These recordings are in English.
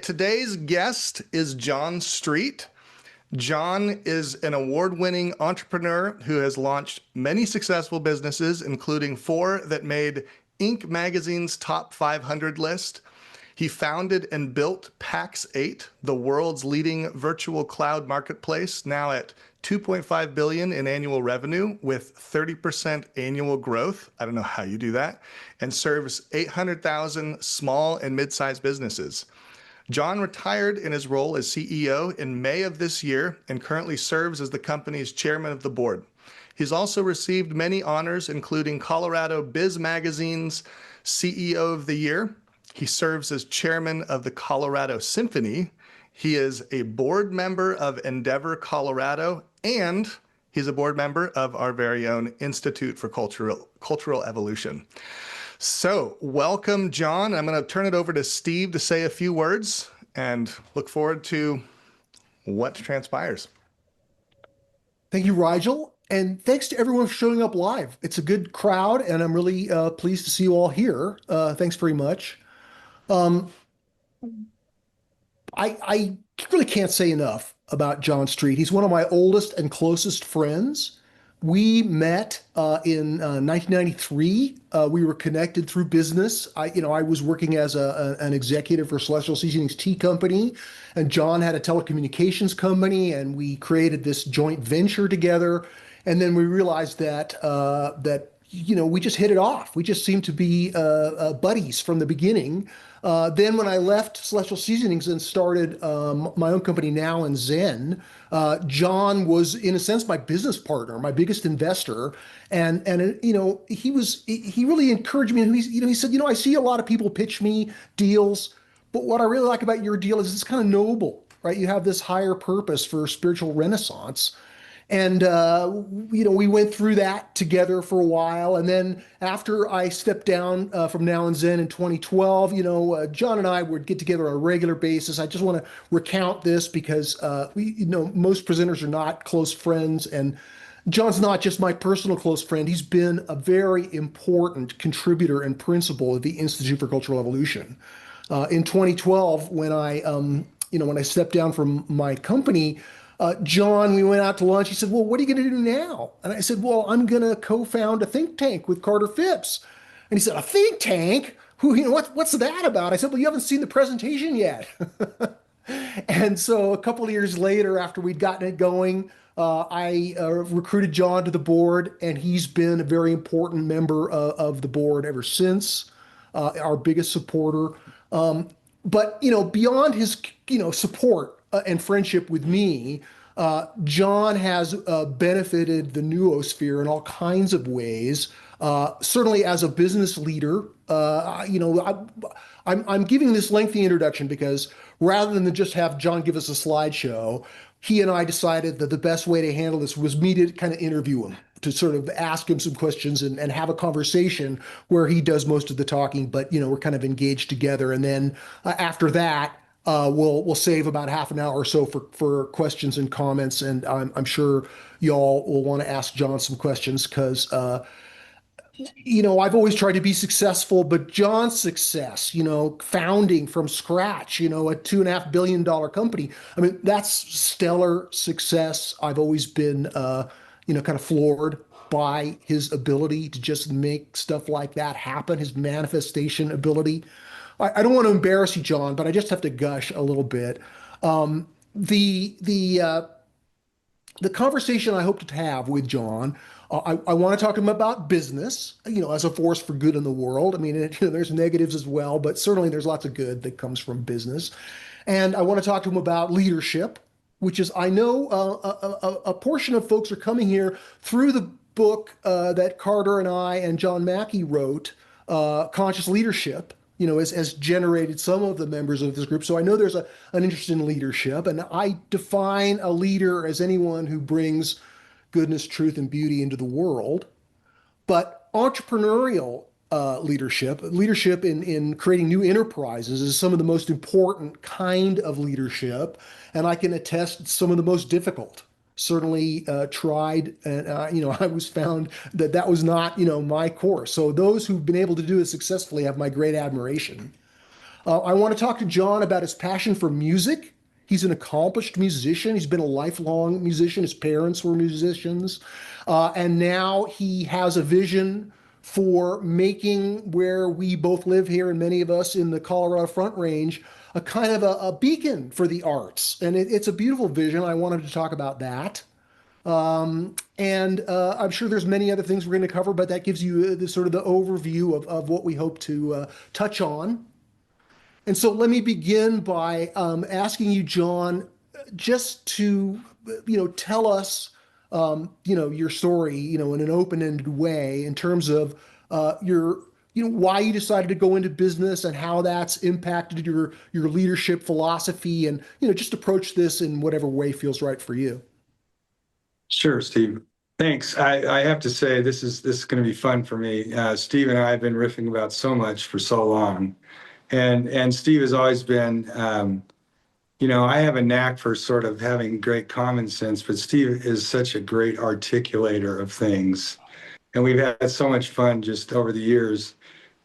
Today's guest is John Street. John is an award-winning entrepreneur who has launched many successful businesses, including 4 that made Inc. magazine's top 500 list. He founded and built Pax8, the world's leading virtual cloud marketplace, now at 2.5 billion in annual revenue with 30% annual growth. I don't know how you do that, and serves 800,000 small and mid-sized businesses. John retired in his role as CEO in May of this year and currently serves as the company's chairman of the board. He's also received many honors, including Colorado Biz Magazine's CEO of the Year. He serves as chairman of the Colorado Symphony. He is a board member of Endeavor, Colorado, and he's a board member of our very own Institute for Cultural Evolution. So welcome, John. I'm going to turn it over to Steve to say a few words and look forward to what transpires. Thank you, Rigel. And thanks to everyone for showing up live. It's a good crowd, and I'm really pleased to see you all here. Thanks very much. I really can't say enough about John Street. He's one of my oldest and closest friends. We met in 1993. We were connected through business. I was working as an executive for Celestial Seasonings Tea Company, and John had a telecommunications company, and we created this joint venture together. And then we realized that we just hit it off. We just seemed to be buddies from the beginning. Then when I left Celestial Seasonings and started my own company now in Zen, John was in a sense my business partner, my biggest investor, and he really encouraged me. And he said, I see a lot of people pitch me deals, but what I really like about your deal is it's kind of noble, right? You have this higher purpose for spiritual renaissance. And, we went through that together for a while. And then after I stepped down from Now and Zen in 2012, John and I would get together on a regular basis. I just want to recount this because, most presenters are not close friends. And John's not just my personal close friend. He's been a very important contributor and principal of the Institute for Cultural Evolution. In 2012, when I stepped down from my company, John, we went out to lunch. He said, well, what are you going to do now? And I said, well, I'm going to co-found a think tank with Carter Phipps. And he said, a think tank? What's that about? I said, well, you haven't seen the presentation yet. And so a couple of years later, after we'd gotten it going, I recruited John to the board, and he's been a very important member of the board ever since, our biggest supporter. But beyond his, support and friendship with me, John has benefited the noosphere in all kinds of ways. Certainly as a business leader, I'm giving this lengthy introduction because rather than just have John give us a slideshow, he and I decided that the best way to handle this was me to kind of interview him, to sort of ask him some questions and have a conversation where he does most of the talking, but we're kind of engaged together. And then after that, we'll save about half an hour or so for questions and comments, and I'm sure y'all will want to ask John some questions because I've always tried to be successful, but John's success, founding from scratch, a $2.5 billion company. I mean, that's stellar success. I've always been kind of floored by his ability to just make stuff like that happen, his manifestation ability. I don't want to embarrass you, John, but I just have to gush a little bit. The conversation I hope to have with John, I want to talk to him about business, as a force for good in the world. I mean, there's negatives as well, but certainly there's lots of good that comes from business. And I want to talk to him about leadership, which is, I know a portion of folks are coming here through the book that Carter and I and John Mackey wrote, Conscious Leadership. Has generated some of the members of this group. So I know there's an interest in leadership, and I define a leader as anyone who brings goodness, truth, and beauty into the world. But entrepreneurial leadership in creating new enterprises is some of the most important kind of leadership, and I can attest it's some of the most difficult. Certainly tried, and I was found that was not my course. So those who've been able to do it successfully have my great admiration. I want to talk to John about his passion for music. He's an accomplished musician. He's been a lifelong musician. His parents were musicians. And now he has a vision for making where we both live here, and many of us in the Colorado Front Range, a kind of a beacon for the arts. And it's a beautiful vision. I wanted to talk about that. And I'm sure there's many other things we're going to cover, but that gives you the sort of the overview of what we hope to touch on. And so let me begin by asking you, John, just to tell us your story in an open-ended way in terms of your why you decided to go into business and how that's impacted your leadership philosophy, and just approach this in whatever way feels right for you. Sure, Steve. Thanks. I have to say this is going to be fun for me. Steve and I have been riffing about so much for so long, and Steve has always been, I have a knack for sort of having great common sense, but Steve is such a great articulator of things, and we've had so much fun just over the years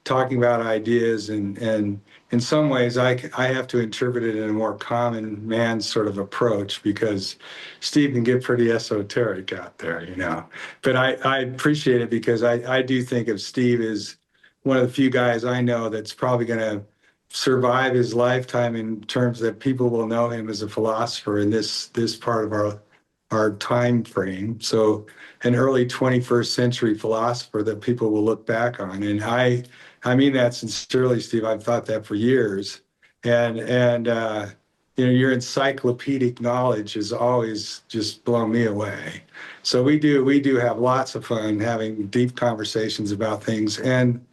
talking about ideas, and in some ways I have to interpret it in a more common man sort of approach, because Steve can get pretty esoteric out there, But I appreciate it, because I do think of Steve as one of the few guys I know that's probably going to survive his lifetime in terms that people will know him as a philosopher in this part of our time frame. So an early 21st century philosopher that people will look back on. And I mean that sincerely, Steve. I've thought that for years. And your encyclopedic knowledge has always just blown me away. So we do have lots of fun having deep conversations about things. And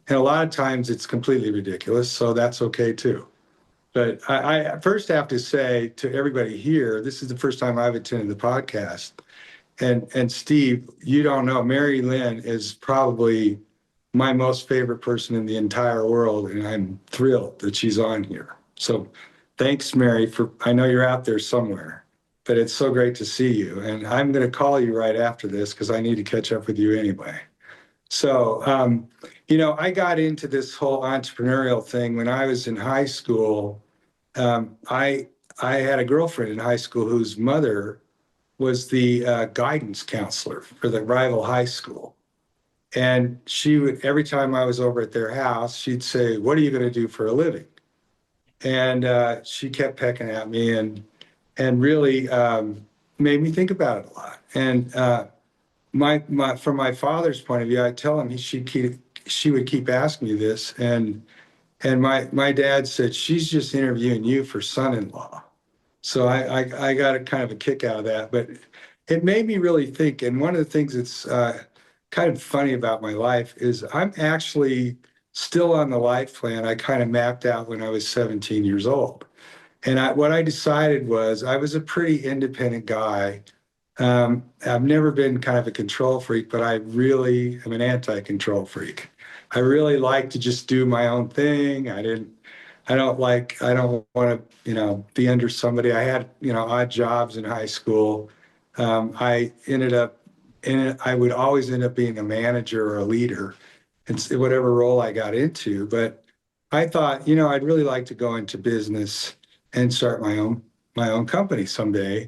a lot of times it's completely ridiculous, so that's okay too. But I first have to say to everybody here, this is the first time I've attended the podcast. And Steve, you don't know, Mary Lynn is probably my most favorite person in the entire world, and I'm thrilled that she's on here. So thanks, Mary, I know you're out there somewhere, but it's so great to see you. And I'm going to call you right after this because I need to catch up with you anyway. So, I got into this whole entrepreneurial thing when I was in high school. I had a girlfriend in high school whose mother was the guidance counselor for the rival high school. And she would, every time I was over at their house, she'd say, "What are you going to do for a living?" And she kept pecking at me and really made me think about it a lot. And from my father's point of view, I tell him she would keep asking me this, and my dad said, "She's just interviewing you for son-in-law." So I got a kind of a kick out of that, but it made me really think. And one of the things that's kind of funny about my life is I'm actually still on the life plan I kind of mapped out when I was 17 years old. And what I decided was I was a pretty independent guy. I've never been kind of a control freak, but I really am an anti-control freak. I really like to just do my own thing. I don't want to, be under somebody. I had, odd jobs in high school. I would always end up being a manager or a leader in whatever role I got into. But I thought, I'd really like to go into business and start my own company someday.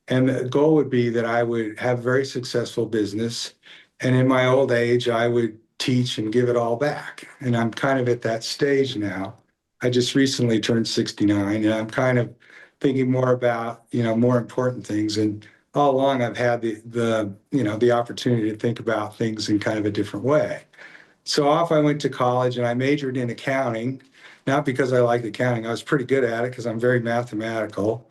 And the goal would be that I would have very successful business. And in my old age, I would teach and give it all back. And I'm kind of at that stage now. I just recently turned 69, and I'm kind of thinking more about, more important things. And all along, I've had the opportunity to think about things in kind of a different way. So off I went to college, and I majored in accounting, not because I liked accounting. I was pretty good at it because I'm very mathematical.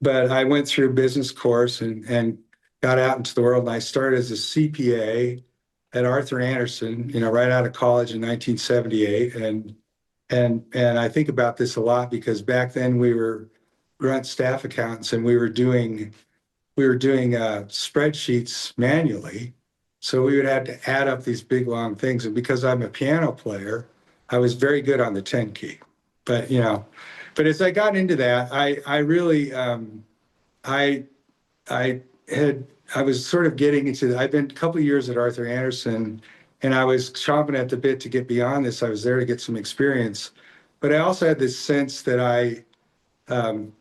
But I went through a business course and got out into the world. And I started as a CPA at Arthur Andersen, right out of college in 1978. And I think about this a lot because back then we were grunt staff accountants, and we were doing spreadsheets manually. So we would have to add up these big long things. And because I'm a piano player, I was very good on the 10 key. But as I got into that, I really I was sort of getting into. I've been a couple of years at Arthur Andersen, and I was chomping at the bit to get beyond this. I was there to get some experience, but I also had this sense that I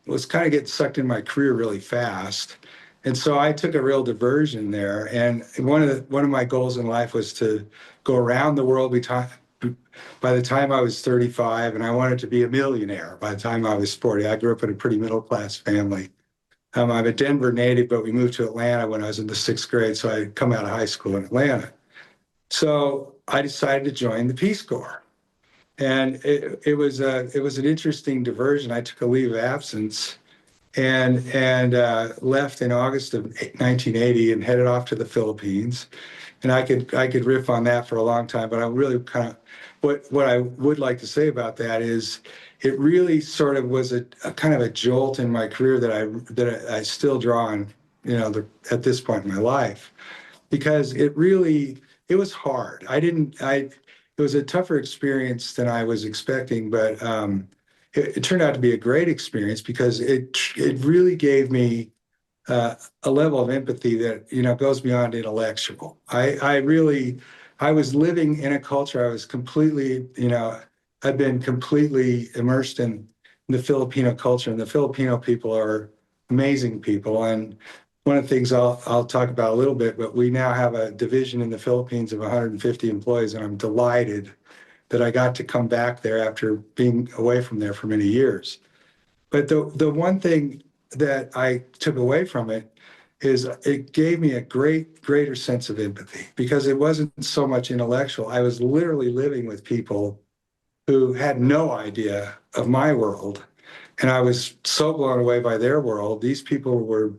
was kind of getting sucked in my career really fast. And so I took a real diversion there. And one of my goals in life was to go around the world by the time I was 35, and I wanted to be a millionaire by the time I was 40. I grew up in a pretty middle-class family. I'm a Denver native, but we moved to Atlanta when I was in the 6th grade, so I'd come out of high school in Atlanta. So I decided to join the Peace Corps. And it was an interesting diversion. I took a leave of absence and left in August of 1980 and headed off to the Philippines. And I could riff on that for a long time, but I really kind of what I would like to say about that is it really sort of was a kind of a jolt in my career that I still draw on, at this point in my life, because it was hard. It was a tougher experience than I was expecting, but it turned out to be a great experience because it really gave me a level of empathy that goes beyond intellectual. I was living in a culture. I was completely, I've been completely immersed in the Filipino culture, and the Filipino people are amazing people. And one of the things I'll talk about a little bit, but we now have a division in the Philippines of 150 employees, and I'm delighted that I got to come back there after being away from there for many years. But the one thing that I took away from it is it gave me a greater sense of empathy, because it wasn't so much intellectual. I was literally living with people who had no idea of my world, and I was so blown away by their world. These people were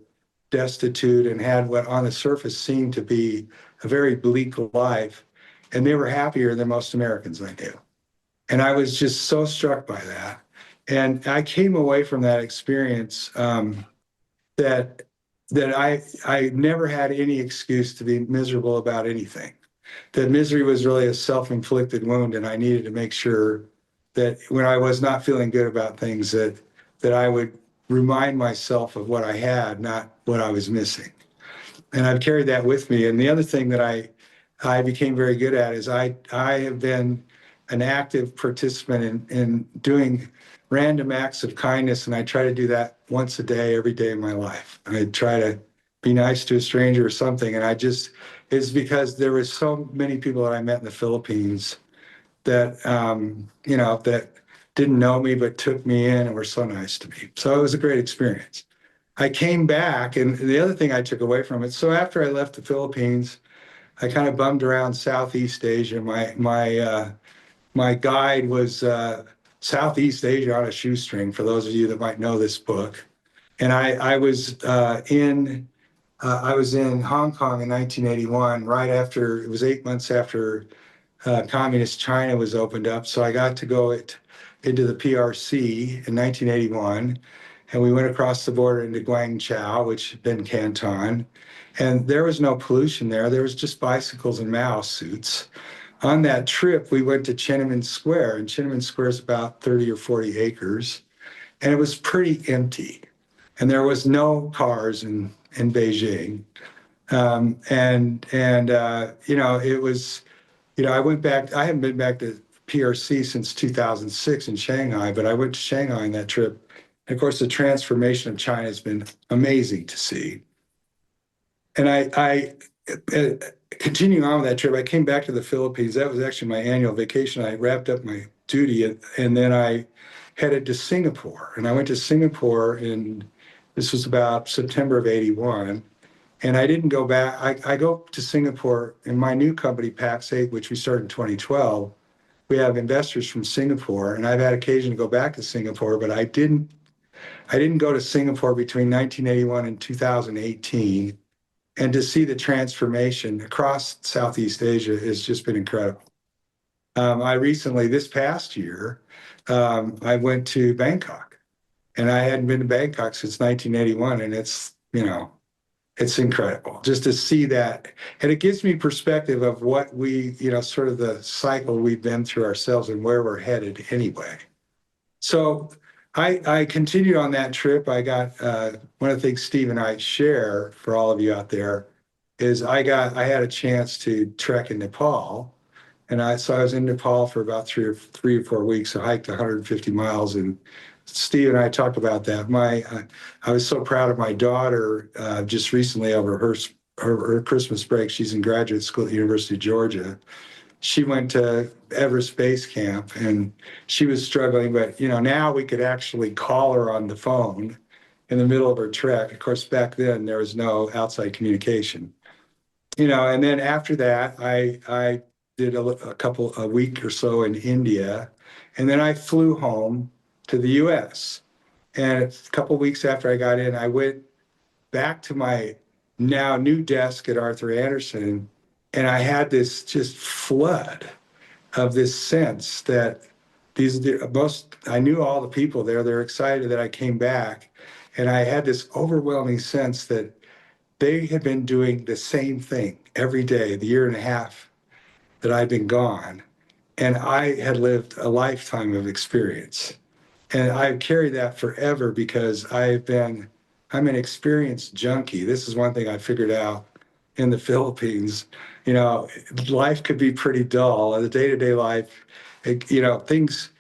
destitute and had what on the surface seemed to be a very bleak life, and they were happier than most Americans I knew. And I was just so struck by that. And I came away from that experience that I never had any excuse to be miserable about anything. That misery was really a self-inflicted wound, and I needed to make sure that when I was not feeling good about things, that I would remind myself of what I had, not what I was missing. And I've carried that with me. And the other thing that I became very good at is I have been an active participant in doing random acts of kindness, and I try to do that once a day, every day of my life. I try to be nice to a stranger or something, and it's because there were so many people that I met in the Philippines that that didn't know me but took me in and were so nice to me. So it was a great experience. I came back, and the other thing I took away from it, so after I left the Philippines, I kind of bummed around Southeast Asia. My guide was Southeast Asia on a shoestring, for those of you that might know this book. And I was in Hong Kong in 1981, right after, it was 8 months after communist China was opened up. So I got to go into the PRC in 1981. And we went across the border into Guangzhou, which had been Canton. And there was no pollution there. There was just bicycles and Mao suits. On that trip, we went to Tiananmen Square, and Tiananmen Square is about 30 or 40 acres. And it was pretty empty. And there was no cars in Beijing. It was, I went back, I haven't been back to PRC since 2006 in Shanghai, but I went to Shanghai on that trip. And of course, the transformation of China has been amazing to see. And I continuing on with that trip, I came back to the Philippines. That was actually my annual vacation. I wrapped up my duty, and then I headed to Singapore. And I went to Singapore this was about September of 81. And I didn't go back. I go to Singapore in my new company, Pax8, which we started in 2012. We have investors from Singapore, and I've had occasion to go back to Singapore, but I didn't go to Singapore between 1981 and 2018. And to see the transformation across Southeast Asia has just been incredible. I recently, this past year, I went to Bangkok, and I hadn't been to Bangkok since 1981, and it's incredible just to see that. And it gives me perspective of what we, sort of the cycle we've been through ourselves and where we're headed anyway. So I continued on that trip. I got one of the things Steve and I share for all of you out there is I had a chance to trek in Nepal, So I was in Nepal for about 3 or 4 weeks. I hiked 150 miles, and Steve and I talked about that. I was so proud of my daughter just recently over her Christmas break. She's in graduate school at the University of Georgia. She went to Everest Base Camp, and she was struggling, but now we could actually call her on the phone in the middle of her trek. Of course, back then there was no outside communication. And then after that, I did a week or so in India, and then I flew home to the U.S. And a couple of weeks after I got in, I went back to my now new desk at Arthur Andersen, and I had this just flood of this sense that I knew all the people there. They're excited that I came back, and I had this overwhelming sense that they had been doing the same thing every day, the year and a half that I'd been gone, and I had lived a lifetime of experience. And I carry that forever because I'm an experienced junkie. This is one thing I figured out in the Philippines. Life could be pretty dull. The day-to-day life, things.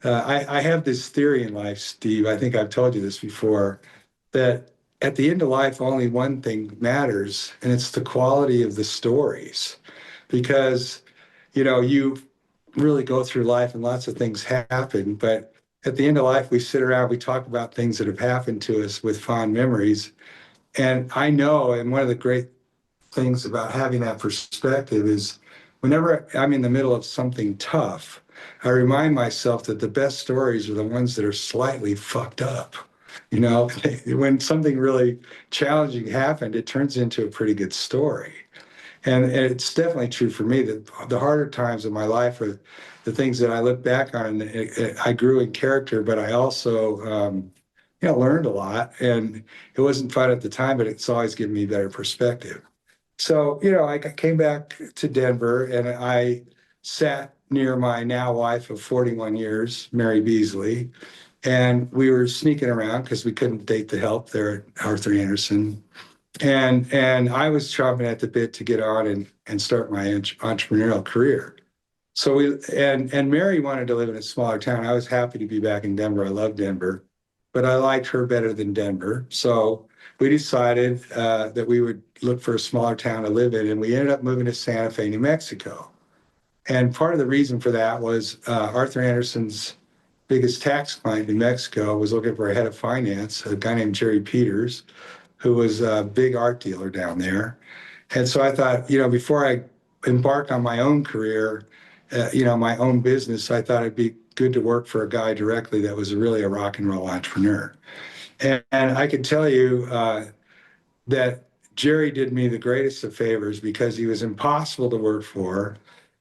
I have this theory in life, Steve. I think I've told you this before, that at the end of life, only one thing matters, and it's the quality of the stories. Because, you really go through life and lots of things happen, but at the end of life, we sit around, we talk about things that have happened to us with fond memories. And I know, and one of the great things about having that perspective is whenever I'm in the middle of something tough, I remind myself that the best stories are the ones that are slightly fucked up. When something really challenging happened, it turns into a pretty good story. And it's definitely true for me that the harder times of my life are the things that I look back on. And I grew in character, but I also, learned a lot. And it wasn't fun at the time, but it's always given me better perspective. So, I came back to Denver, and I sat near my now wife of 41 years, Mary Beasley, and we were sneaking around because we couldn't date the help there at Arthur Andersen. And I was chomping at the bit to get on and start my entrepreneurial career. So and Mary wanted to live in a smaller town. I was happy to be back in Denver. I love Denver, but I liked her better than Denver. So we decided that we would look for a smaller town to live in, and we ended up moving to Santa Fe, New Mexico. And part of the reason for that was Arthur Andersen's biggest tax client in Mexico was looking for a head of finance, a guy named Jerry Peters, who was a big art dealer down there. And so I thought, before I embarked on my own career, my own business, I thought it'd be good to work for a guy directly that was really a rock and roll entrepreneur. And I can tell you that Jerry did me the greatest of favors because he was impossible to work for.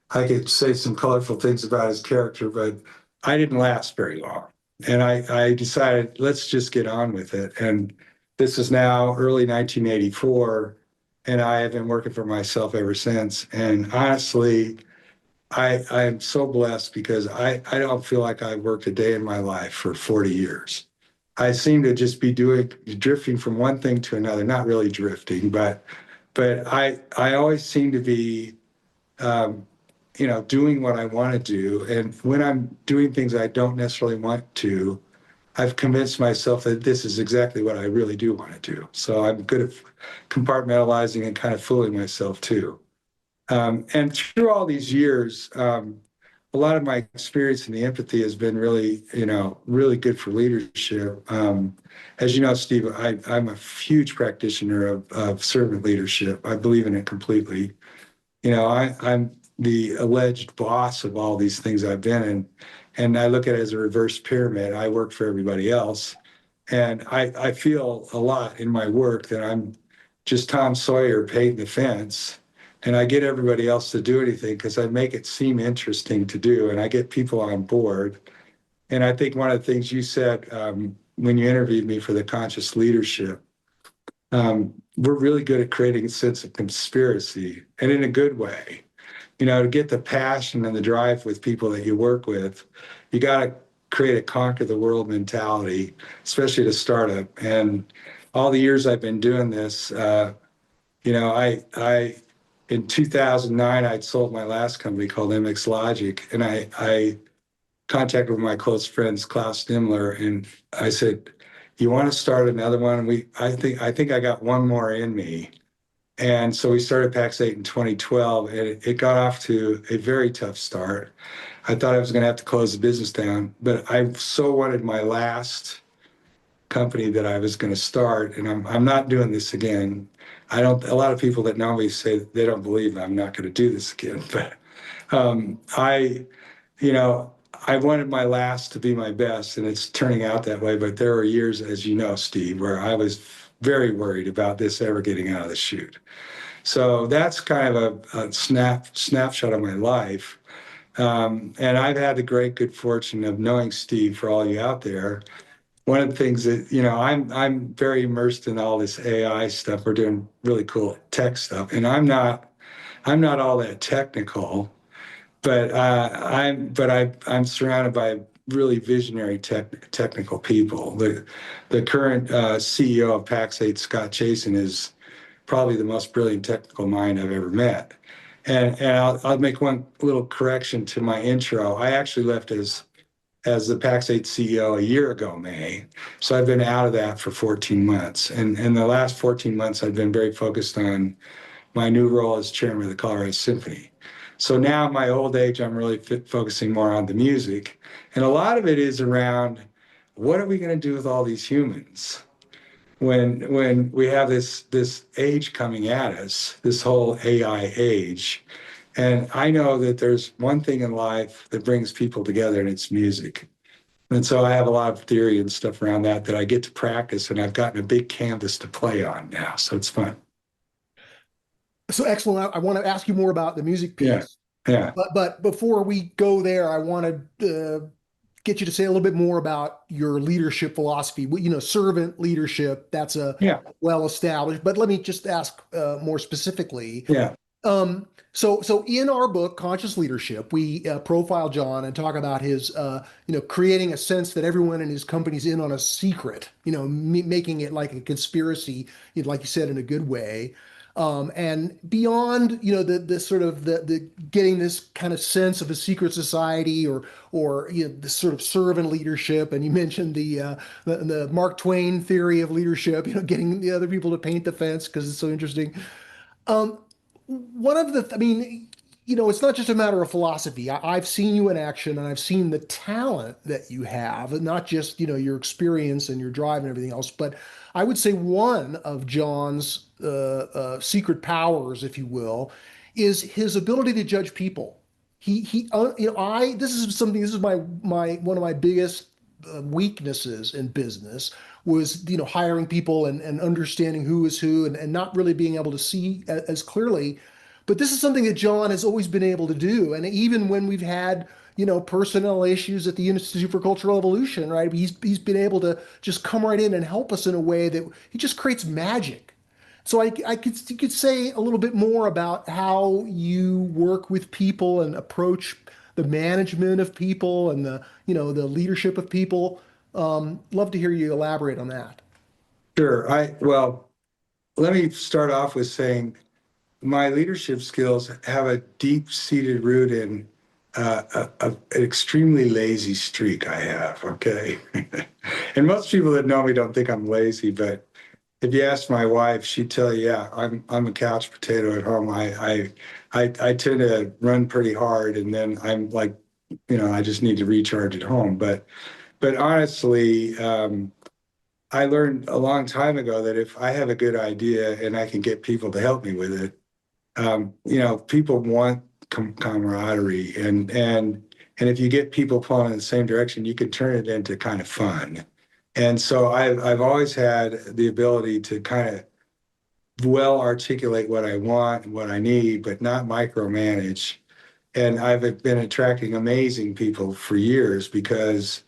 I could say some colorful things about his character, but I didn't last very long. And I decided, let's just get on with it. And this is now early 1984, and I have been working for myself ever since. And honestly, I am so blessed because I don't feel like I've worked a day in my life for 40 years. I seem to just be drifting from one thing to another, not really drifting, but I always seem to be, doing what I want to do. And when I'm doing things I don't necessarily want to, I've convinced myself that this is exactly what I really do want to do. So I'm good at compartmentalizing and kind of fooling myself too. And through all these years, a lot of my experience in the empathy has been really, really good for leadership. As you know, Steve, I'm a huge practitioner of servant leadership. I believe in it completely. I'm the alleged boss of all these things I've been in, and I look at it as a reverse pyramid. I work for everybody else, and I feel a lot in my work that I'm just Tom Sawyer painting the fence, and I get everybody else to do anything because I make it seem interesting to do, and I get people on board. And I think one of the things you said when you interviewed me for the conscious leadership, we're really good at creating a sense of conspiracy, and in a good way. To get the passion and the drive with people that you work with, you got to create a conquer the world mentality, especially at a startup. And all the years I've been doing this, I in 2009, I'd sold my last company called MX Logic, and I contacted my close friends, Klaus Stimler, and I said, "You want to start another one?" I think I got one more in me. And so we started Pax8 in 2012, and it got off to a very tough start. I thought I was going to have to close the business down, but I so wanted my last company that I was going to start, and I'm not doing this again. I don't. A lot of people that know me say they don't believe I'm not going to do this again, but I, you know, I wanted my last to be my best, and it's turning out that way. But there were years, as you know, Steve, where I was very worried about this ever getting out of the chute. So that's kind of a snapshot of my life. And I've had the great good fortune of knowing Steve, for all you out there. One of the things that, I'm very immersed in all this AI stuff. We're doing really cool tech stuff, and I'm not all that technical, but I'm surrounded by really visionary technical people. The current CEO of Pax8's, Scott Chasen, is probably the most brilliant technical mind I've ever met. And I'll make one little correction to my intro. I actually left as the Pax8 CEO a year ago, May. So I've been out of that for 14 months. And the last 14 months, I've been very focused on my new role as chairman of the Colorado Symphony. So now at my old age, I'm really focusing more on the music. And a lot of it is around, what are we going to do with all these humans when we have this age coming at us, this whole AI age? And I know that there's one thing in life that brings people together, and it's music. And so I have a lot of theory and stuff around that I get to practice, and I've gotten a big canvas to play on now. So it's fun. So excellent. I want to ask you more about the music Yeah. piece. Yeah. But before we go there, I want to get you to say a little bit more about your leadership philosophy. Servant leadership, that's a Yeah. well established. But let me just ask more specifically. Yeah. So in our book, Conscious Leadership, we profile John and talk about his, creating a sense that everyone in his company's in on a secret, making it like a conspiracy, like you said, in a good way. And beyond, the sort of the getting this kind of sense of a secret society or this sort of servant leadership. And you mentioned the Mark Twain theory of leadership, getting the other people to paint the fence because it's so interesting. One of the, I mean, it's not just a matter of philosophy. I've seen you in action, and I've seen the talent that you have, and not just, your experience and your drive and everything else. But I would say one of John's secret powers, if you will, is his ability to judge people. This is something, this is one of my biggest weaknesses in business was, hiring people and understanding who is who and not really being able to see as clearly. But this is something that John has always been able to do. And even when we've had, personnel issues at the Institute for Cultural Evolution, right? He's been able to just come right in and help us in a way that he just creates magic. So you could say a little bit more about how you work with people and approach the management of people and the leadership of people. Love to hear you elaborate on that. Sure. Well, let me start off with saying my leadership skills have a deep-seated root in an extremely lazy streak I have. Okay. And most people that know me don't think I'm lazy, but if you ask my wife, she'd tell you, yeah, I'm a couch potato at home. I tend to run pretty hard, and then I'm like, I just need to recharge at home. But honestly, I learned a long time ago that if I have a good idea and I can get people to help me with it, people want camaraderie, and if you get people pulling in the same direction, you can turn it into kind of fun. And so I've always had the ability to kind of well articulate what I want and what I need, but not micromanage. And I've been attracting amazing people for years because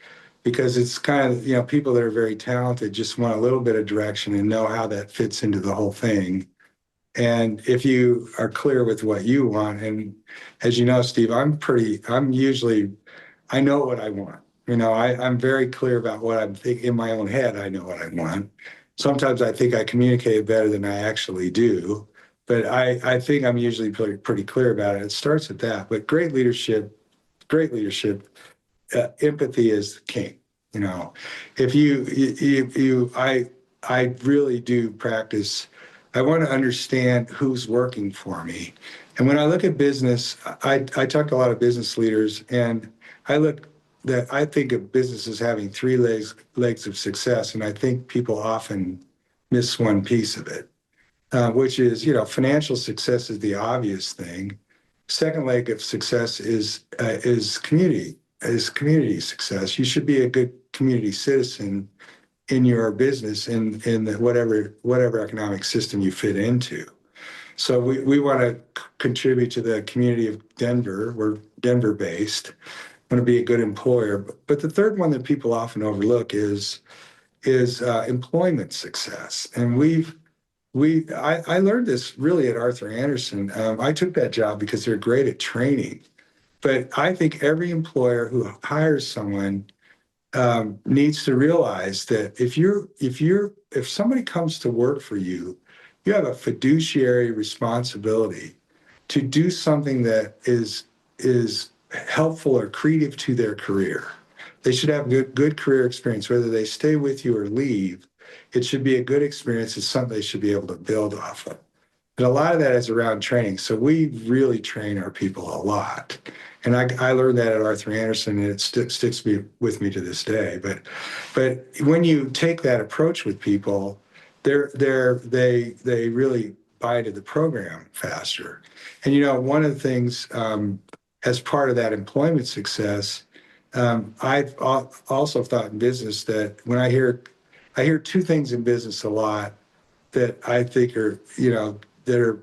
it's kind of, people that are very talented just want a little bit of direction and know how that fits into the whole thing. And if you are clear with what you want, and as you know, Steve, I know what I want. I'm very clear about what I'm thinking in my own head. I know what I want. Sometimes I think I communicate better than I actually do. but I think I'm usually pretty clear about it. It starts at that. But great leadership, empathy is the king. You know, if I really do practice. I want to understand who's working for me. And when I look at business, I talk to a lot of business leaders, and I think of business as having three legs of success, and I think people often miss one piece of it, which is, financial success is the obvious thing. Second leg of success is community success. You should be a good community citizen in your business in the whatever economic system you fit into. So we want to contribute to the community of Denver. We're Denver based. Want to be a good employer. But the third one that people often overlook is employment success. And I learned this really at Arthur Andersen. I took that job because they're great at training. But I think every employer who hires someone needs to realize that if somebody comes to work for you, you have a fiduciary responsibility to do something that is helpful or accretive to their career. They should have good career experience, whether they stay with you or leave. It should be a good experience. It's something they should be able to build off of. And a lot of that is around training. So we really train our people a lot. And I learned that at Arthur Andersen, and it sticks with me to this day. But when you take that approach with people, they really buy into the program faster. And one of the things as part of that employment success, I've also thought in business that when I hear two things in business a lot that I think are that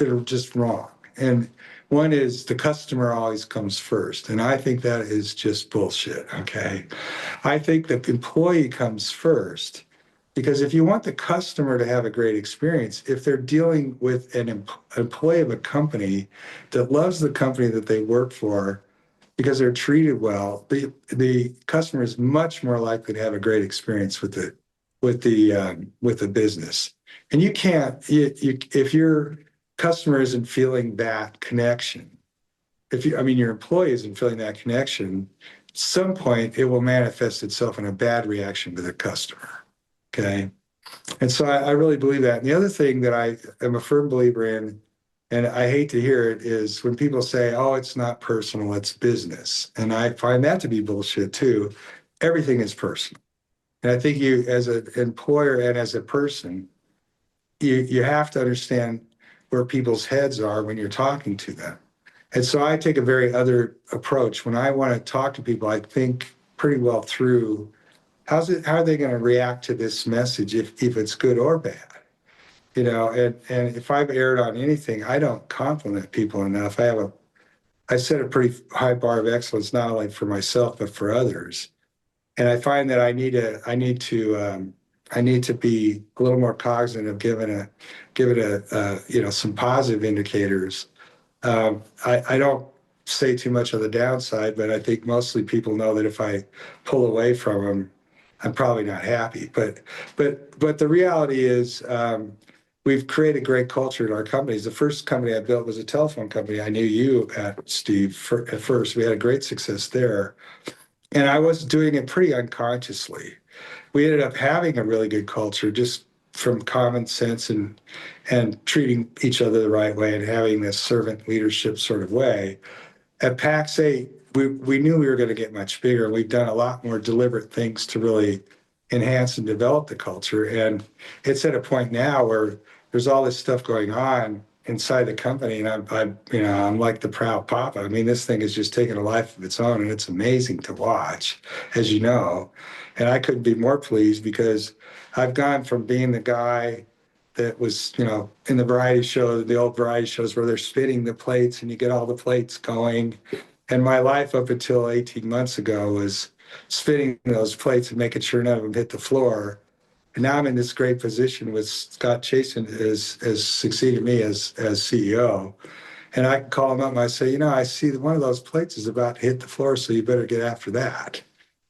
are just wrong. And one is the customer always comes first. And I think that is just bullshit, okay? I think the employee comes first because if you want the customer to have a great experience, if they're dealing with an employee of a company that loves the company that they work for because they're treated well, the customer is much more likely to have a great experience with the business. And you can't, if your customer isn't feeling that connection, your employee isn't feeling that connection, at some point it will manifest itself in a bad reaction to the customer. Okay. And so I really believe that. And the other thing that I am a firm believer in, and I hate to hear it, is when people say, oh, it's not personal, it's business. And I find that to be bullshit too. Everything is personal. And I think you, as an employer and as a person, you have to understand where people's heads are when you're talking to them. And so I take a very other approach. When I want to talk to people, I think pretty well through how are they going to react to this message if it's good or bad. And if I've erred on anything, I don't compliment people enough. I set a pretty high bar of excellence, not only for myself, but for others. And I find that I need to be a little more cognizant of giving some positive indicators. I don't say too much on the downside, but I think mostly people know that if I pull away from them, I'm probably not happy. But the reality is, we've created great culture in our companies. The first company I built was a telephone company. I knew you at, Steve, at first. We had a great success there. And I was doing it pretty unconsciously. We ended up having a really good culture just from common sense and treating each other the right way and having this servant leadership sort of way. At Pax8, we knew we were going to get much bigger. We've done a lot more deliberate things to really enhance and develop the culture. And it's at a point now where there's all this stuff going on inside the company, and I'm like the proud papa. I mean, this thing is just taking a life of its own, and it's amazing to watch, as you know. And I couldn't be more pleased because I've gone from being the guy that was, in the variety show, the old variety shows where they're spinning the plates and you get all the plates going. And my life up until 18 months ago was spinning those plates and making sure none of them hit the floor. And now I'm in this great position with Scott Chasen has succeeded me as CEO. And I can call him up and I say, I see that one of those plates is about to hit the floor, so you better get after that.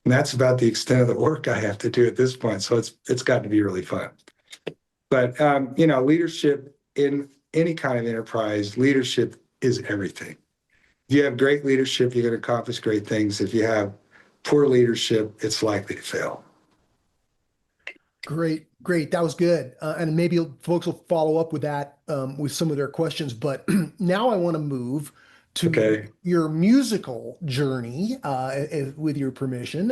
And that's about the extent of the work I have to do at this point. So it's gotten to be really fun. But, leadership in any kind of enterprise, leadership is everything. If you have great leadership, you're going to accomplish great things. If you have poor leadership, it's likely to fail. Great, great. That was good. And maybe folks will follow up with that with some of their questions. But now I want to move to Okay. your musical journey, with your permission.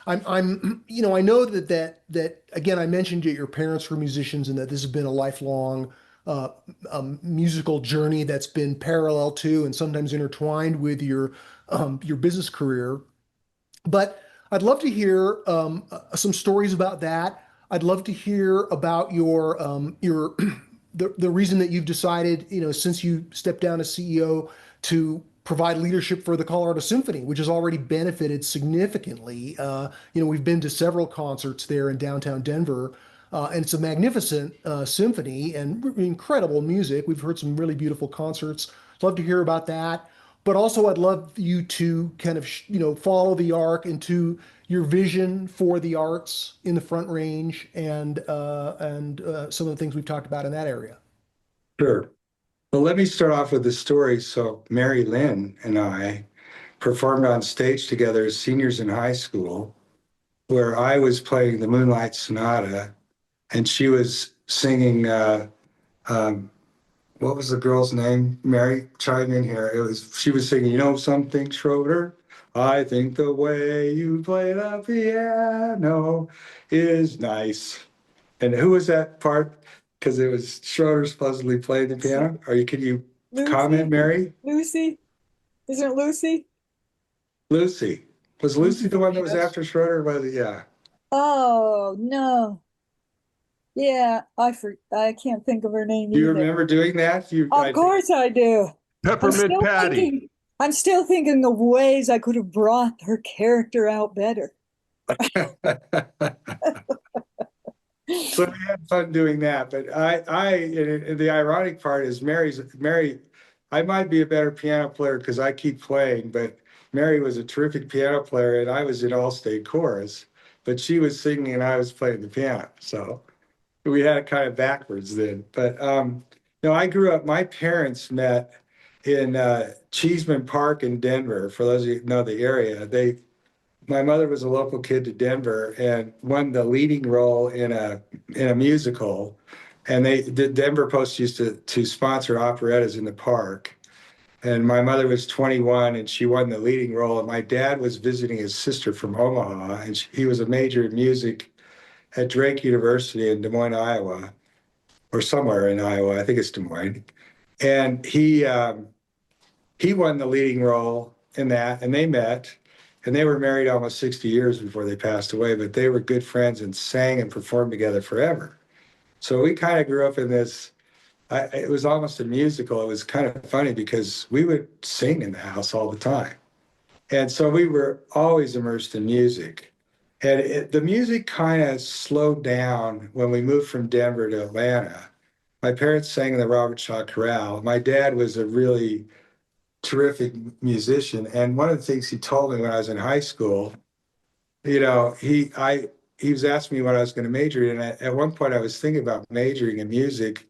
I know that again, I mentioned that your parents were musicians and that this has been a lifelong musical journey that's been parallel to and sometimes intertwined with your business career. But I'd love to hear some stories about that. I'd love to hear about your the reason that you've decided, since you stepped down as CEO, to provide leadership for the Colorado Symphony, which has already benefited significantly. We've been to several concerts there in downtown Denver, and it's a magnificent symphony and incredible music. We've heard some really beautiful concerts. Love to hear about that. But also, I'd love you to kind of, follow the arc into your vision for the arts in the Front Range and some of the things we've talked about in that area. Sure. Well, let me start off with the story. So Mary Lynn and I performed on stage together as seniors in high school, where I was playing the Moonlight Sonata and she was singing, what was the girl's name? Mary, chime in here. She was singing, something, Schroeder? I think the way you play the piano is nice. And who was that part? Because it was Schroeder supposedly playing the piano. Can you Lucy? comment, Mary? Lucy? Isn't it Lucy? Lucy. Was Lucy the one that was Yes. after Schroeder? Was it? Yeah. Oh, no. Yeah, I can't think of her name Do you either. remember doing that? Of course I do. Peppermint Patty. I'm still thinking of ways I could have brought her character out better. So we had fun doing that, but and the ironic part is Mary, I might be a better piano player because I keep playing, but Mary was a terrific piano player and I was in all-state chorus, but she was singing and I was playing the piano. So we had it kind of backwards then. But I grew up, my parents met in Cheeseman Park in Denver. For those of you who know the area, my mother was a local kid to Denver and won the leading role in a musical. And the Denver Post used to sponsor operettas in the park. And my mother was 21 and she won the leading role. And my dad was visiting his sister from Omaha, and he was a major in music at Drake University in Des Moines, Iowa, or somewhere in Iowa. I think it's Des Moines. And he won the leading role in that, and they met. And they were married almost 60 years before they passed away, but they were good friends and sang and performed together forever. So we kind of grew up in this, it was almost a musical. It was kind of funny because we would sing in the house all the time. And so we were always immersed in music. And the music kind of slowed down when we moved from Denver to Atlanta. My parents sang in the Robert Shaw Chorale. My dad was a really terrific musician. And one of the things he told me when I was in high school, he was asking me what I was going to major in. At one point I was thinking about majoring in music.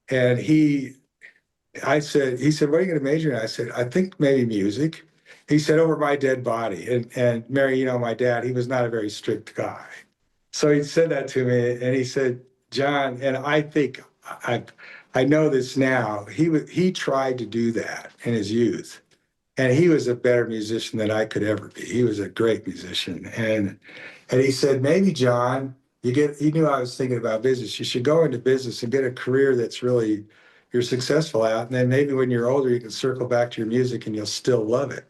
And he said, what are you going to major in? I said, I think maybe music. He said, over my dead body. And Mary, my dad, he was not a very strict guy. So he said that to me and he said, John, and I think I know this now, he tried to do that in his youth. And he was a better musician than I could ever be. He was a great musician. And he said, maybe John, he knew I was thinking about business. You should go into business and get a career that's really you're successful at. And then maybe when you're older, you can circle back to your music and you'll still love it.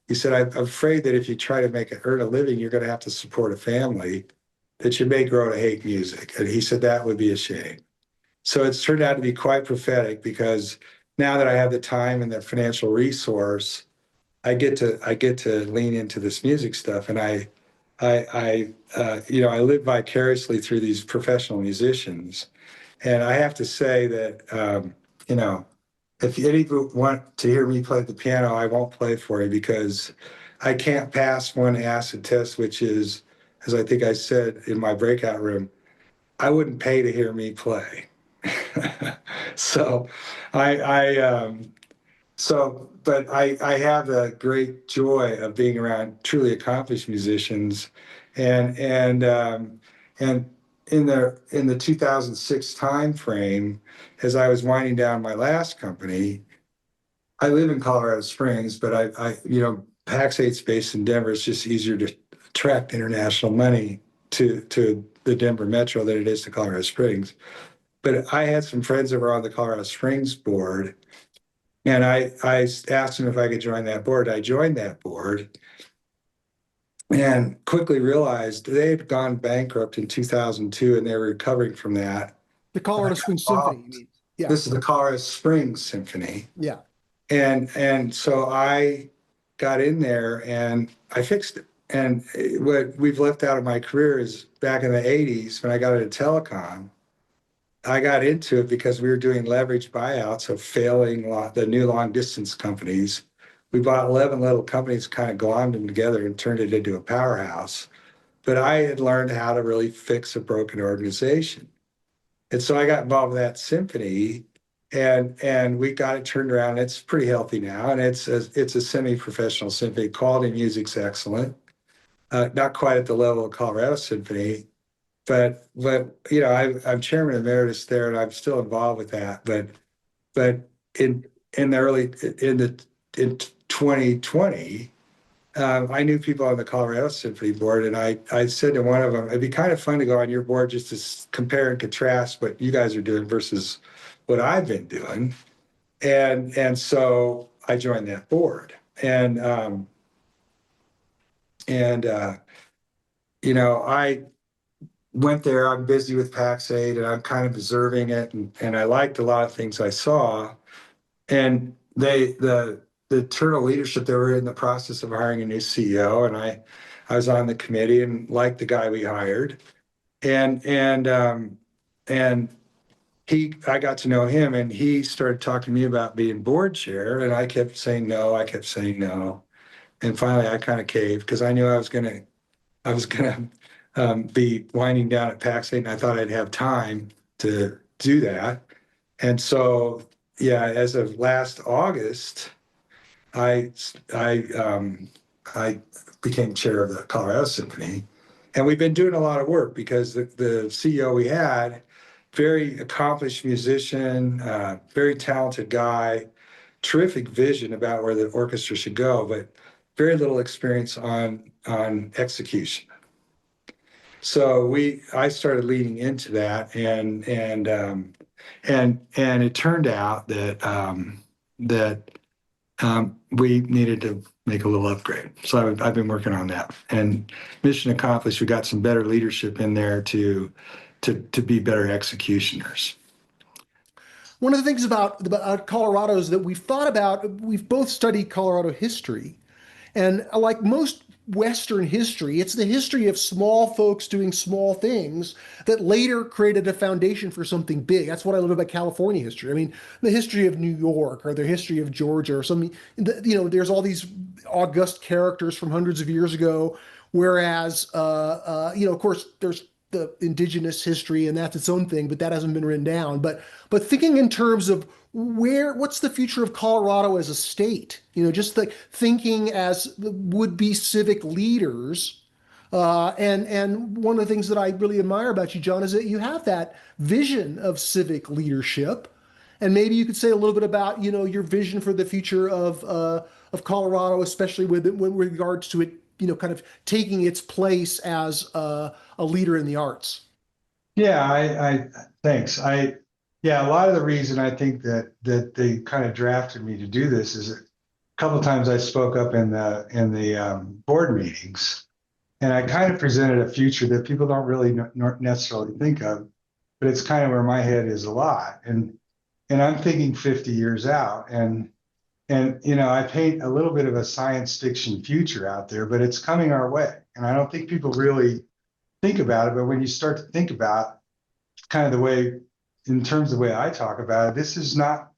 He said, I'm afraid that if you try to earn a living, you're going to have to support a family that you may grow to hate music. And he said, that would be a shame. So it's turned out to be quite prophetic because now that I have the time and the financial resource, I get to lean into this music stuff. And I live vicariously through these professional musicians. And I have to say that, if any of you want to hear me play the piano, I won't play for you because I can't pass one acid test, which is, as I think I said in my breakout room, I wouldn't pay to hear me play. So I have the great joy of being around truly accomplished musicians, and in the 2006 time frame, as I was winding down my last company, I live in Colorado Springs, but Pax8's based in Denver. It's just easier to attract international money to the Denver metro than it is to Colorado Springs. But I had some friends that were on the Colorado Springs board, and I asked them if I could join that board. I joined that board and quickly realized they had gone bankrupt in 2002 and they were recovering from that. The Colorado Springs Symphony, you mean? Yeah. This is the Colorado Springs Symphony. Yeah. And so I got in there and I fixed it. And what we've left out of my career is back in the 80s when I got into telecom, I got into it because we were doing leverage buyouts of the new long distance companies. We bought 11 little companies, kind of glommed them together and turned it into a powerhouse. But I had learned how to really fix a broken organization. And so I got involved with that symphony, and we got it turned around. It's pretty healthy now, and it's a semi-professional symphony. Quality music's excellent. Not quite at the level of Colorado Symphony, but I'm chairman emeritus there, and I'm still involved with that. But in 2020, I knew people on the Colorado Symphony board, and I said to one of them, it'd be kind of fun to go on your board just to compare and contrast what you guys are doing versus what I've been doing. And so I joined that board. I went there. I'm busy with Pax8, and I'm kind of observing it, and I liked a lot of things I saw. And the internal leadership, they were in the process of hiring a new CEO, and I was on the committee and liked the guy we hired. I got to know him, and he started talking to me about being board chair, and I kept saying no. And finally I kind of caved because I knew I was gonna be winding down at Pax8, and I thought I'd have time to do that. And so, yeah, as of last August, I became chair of the Colorado Symphony, and we've been doing a lot of work because the CEO we had, very accomplished musician, very talented guy, terrific vision about where the orchestra should go, but very little experience on execution. So I started leading into that, and it turned out that we needed to make a little upgrade. So I've been working on that, and mission accomplished. We got some better leadership in there to be better executioners. One of the things about Colorado is that we've both studied Colorado history. And like most Western history, it's the history of small folks doing small things that later created a foundation for something big. That's what I love about California history. I mean, the history of New York or the history of Georgia or something, there's all these august characters from hundreds of years ago. Whereas, of course, there's the indigenous history, and that's its own thing, but that hasn't been written down. But thinking in terms of what's the future of Colorado as a state? Just like thinking as would-be civic leaders. And one of the things that I really admire about you, John, is that you have that vision of civic leadership. And maybe you could say a little bit about, your vision for the future of Colorado, especially with regards to it, kind of taking its place as a leader in the arts. Yeah, thanks. A lot of the reason I think that they kind of drafted me to do this is a couple of times I spoke up in the board meetings, and I kind of presented a future that people don't really necessarily think of, but it's kind of where my head is a lot. And I'm thinking 50 years out, and I paint a little bit of a science fiction future out there, but it's coming our way. And I don't think people really think about it, but when you start to think about kind of the way, in terms of the way I talk about it, this is not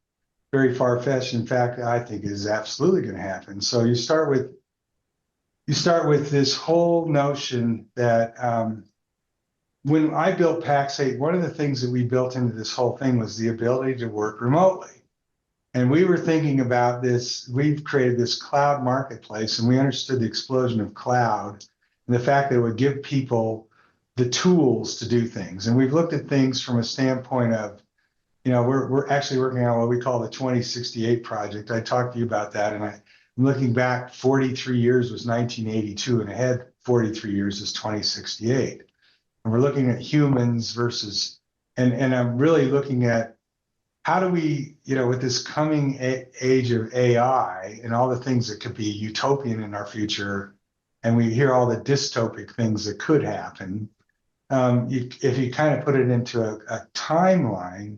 very far-fetched. In fact, I think it is absolutely going to happen. So you start with this whole notion that when I built Pax8, one of the things that we built into this whole thing was the ability to work remotely. And we were thinking about this, we've created this cloud marketplace, and we understood the explosion of cloud and the fact that it would give people the tools to do things. And we've looked at things from a standpoint of, we're actually working on what we call the 2068 project. I talked to you about that, and I'm looking back, 43 years was 1982, and ahead 43 years is 2068. And we're looking at humans versus, and I'm really looking at how do we, with this coming age of AI and all the things that could be utopian in our future, and we hear all the dystopic things that could happen, if you kind of put it into a timeline,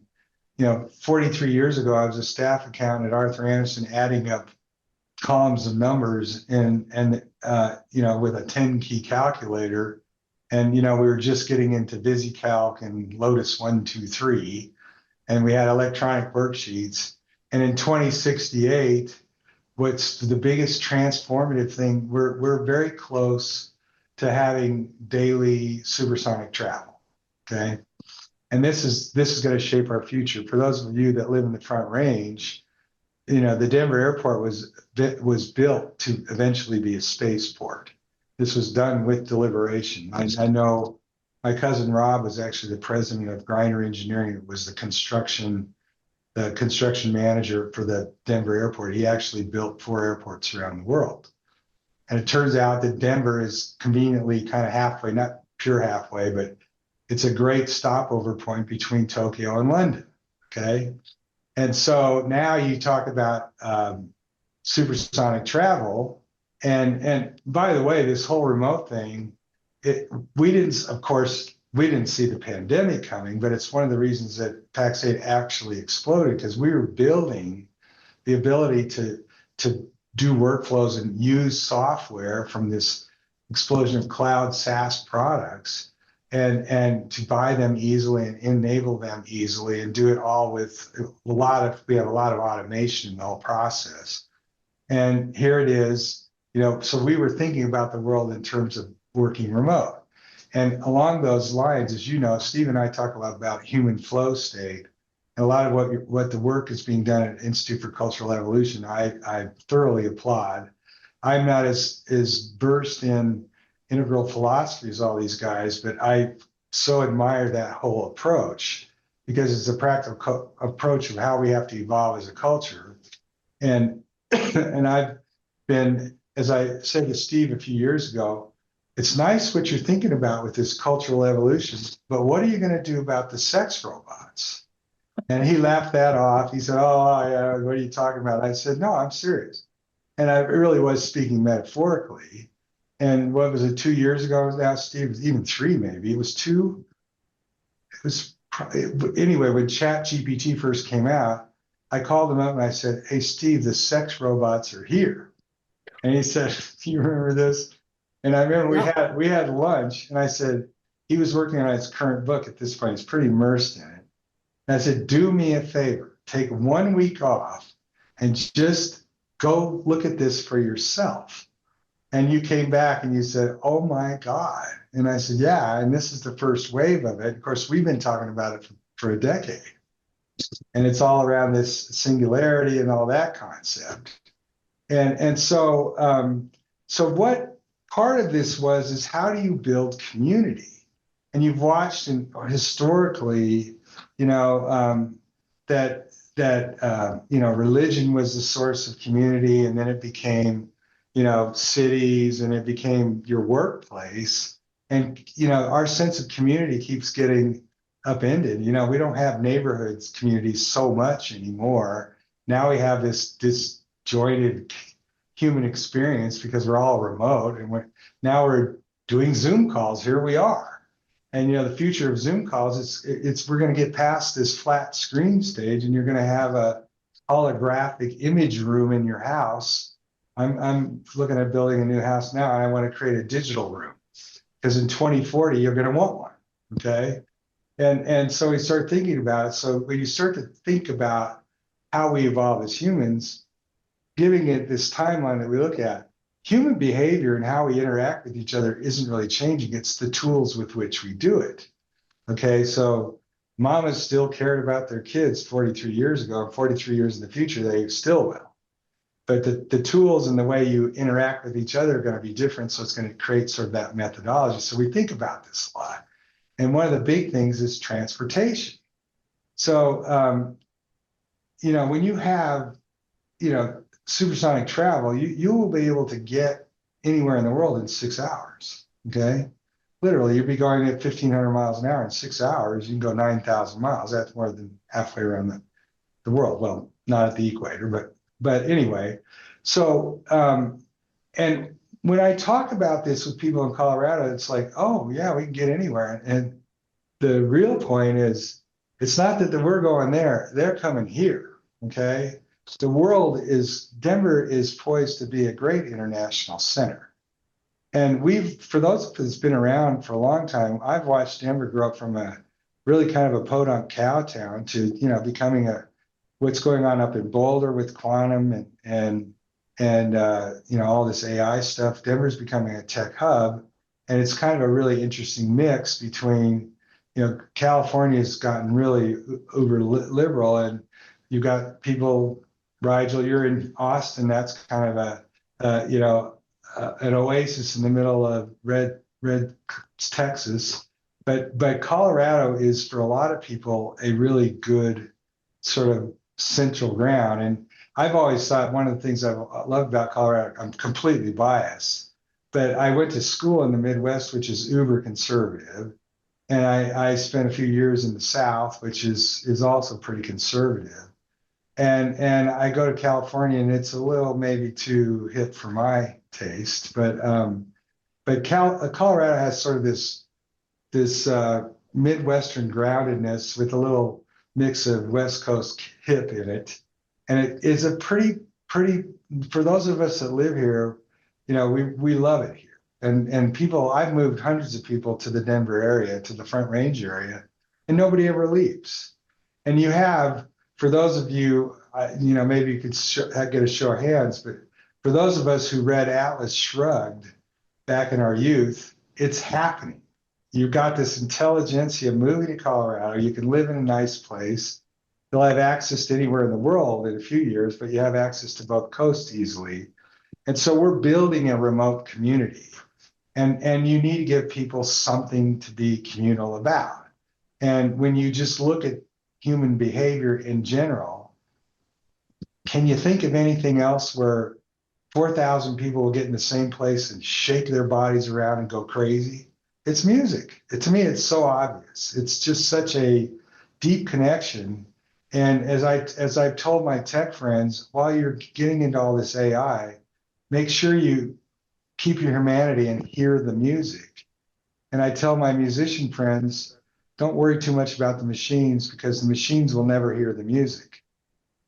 43 years ago, I was a staff accountant at Arthur Andersen, adding up columns of numbers and with a 10-key calculator. And, we were just getting into VisiCalc and Lotus 123, and we had electronic worksheets. And in 2068, what's the biggest transformative thing, we're very close to having daily supersonic travel, okay? And this is going to shape our future. For those of you that live in the Front Range, the Denver airport was built to eventually be a spaceport. This was done with deliberation. I know my cousin Rob was actually the president of Griner Engineering. It was the construction manager for the Denver airport. He actually built 4 airports around the world. And it turns out that Denver is conveniently kind of halfway, not pure halfway, but it's a great stopover point between Tokyo and London, okay? And so now you talk about supersonic travel, and by the way, this whole remote thing, we didn't see the pandemic coming, but it's one of the reasons that Pax8 actually exploded, because we were building the ability to do workflows and use software from this explosion of cloud SaaS products, and to buy them easily and enable them easily and do it all with we have a lot of automation in the whole process. And here it is, so we were thinking about the world in terms of working remote. And along those lines, as you know, Steve and I talk a lot about human flow state. And a lot of what the work is being done at Institute for Cultural Evolution, I thoroughly applaud. I'm not as versed in integral philosophy as all these guys, but I so admire that whole approach, because it's a practical approach of how we have to evolve as a culture. And I've been, as I said to Steve a few years ago, it's nice what you're thinking about with this cultural evolution, but what are you going to do about the sex robots? And he laughed that off. He said, "Oh, yeah, what are you talking about?" I said, "No, I'm serious." And I really was speaking metaphorically. And what was it, 2 years ago now, Steve? Even 3 maybe. It was 2. It was anyway, when ChatGPT first came out, I called him up and I said, "Hey, Steve, the sex robots are here." And he said, "Do you remember this?" And I remember we had lunch, and I said, he was working on his current book at this point. He's pretty immersed in it. And I said, "Do me a favor, take 1 week off and just go look at this for yourself." And you came back and you said, "Oh my God." And I said, "Yeah, and this is the first wave of it." Of course, we've been talking about it for a decade. And it's all around this singularity and all that concept. And so what part of this is how do you build community? And you've watched historically, that religion was the source of community, and then it became, cities, and it became your workplace. And, our sense of community keeps getting upended. We don't have neighborhoods, communities so much anymore. Now we have this disjointed human experience because we're all remote, and we're doing Zoom calls. Here we are. And, the future of Zoom calls, we're going to get past this flat screen stage, and you're going to have a holographic image room in your house. I'm looking at building a new house now, and I want to create a digital room, because in 2040, you're going to want one, okay? And so we start thinking about it. So when you start to think about how we evolve as humans, giving it this timeline that we look at, human behavior and how we interact with each other isn't really changing. It's the tools with which we do it. Okay, so mamas still cared about their kids 43 years ago, and 43 years in the future, they still will. But the tools and the way you interact with each other are going to be different. So it's going to create sort of that methodology. So we think about this a lot. And one of the big things is transportation. So, when you have, supersonic travel, you will be able to get anywhere in the world in 6 hours. Okay. Literally, you'll be going at 1,500 miles an hour in 6 hours. You can go 9,000 miles. That's more than halfway around the world. Well, not at the equator, but anyway. So, and when I talk about this with people in Colorado, it's like, oh yeah, we can get anywhere. And the real point is, it's not that we're going there, they're coming here. Okay. Denver is poised to be a great international center. And for those that's been around for a long time, I've watched Denver grow up from a really kind of a podunk cow town to, becoming what's going on up in Boulder with quantum and all this AI stuff. Denver's becoming a tech hub, and it's kind of a really interesting mix between, California's gotten really uber liberal, and you've got people, Rigel, you're in Austin, that's kind of an oasis in the middle of red Texas. But Colorado is, for a lot of people, a really good sort of central ground. And I've always thought one of the things I love about Colorado, I'm completely biased, but I went to school in the Midwest, which is uber conservative. And I spent a few years in the South, which is also pretty conservative. And I go to California, and it's a little maybe too hip for my taste, but Colorado has sort of this Midwestern groundedness with a little mix of West Coast hip in it, and it is a pretty. For those of us that live here, we love it here. And people, I've moved hundreds of people to the Denver area, to the Front Range area, and nobody ever leaves. And you have, for those of you, maybe you could get a show of hands, but for those of us who read Atlas Shrugged back in our youth, it's happening. You've got this intelligentsia moving to Colorado. You can live in a nice place. You'll have access to anywhere in the world in a few years, but you have access to both coasts easily. And so we're building a remote community. And you need to give people something to be communal about. And when you just look at human behavior in general, can you think of anything else where 4,000 people will get in the same place and shake their bodies around and go crazy? It's music. To me, it's so obvious. It's just such a deep connection. And as I've told my tech friends, while you're getting into all this AI, make sure you keep your humanity and hear the music. And I tell my musician friends, don't worry too much about the machines, because the machines will never hear the music.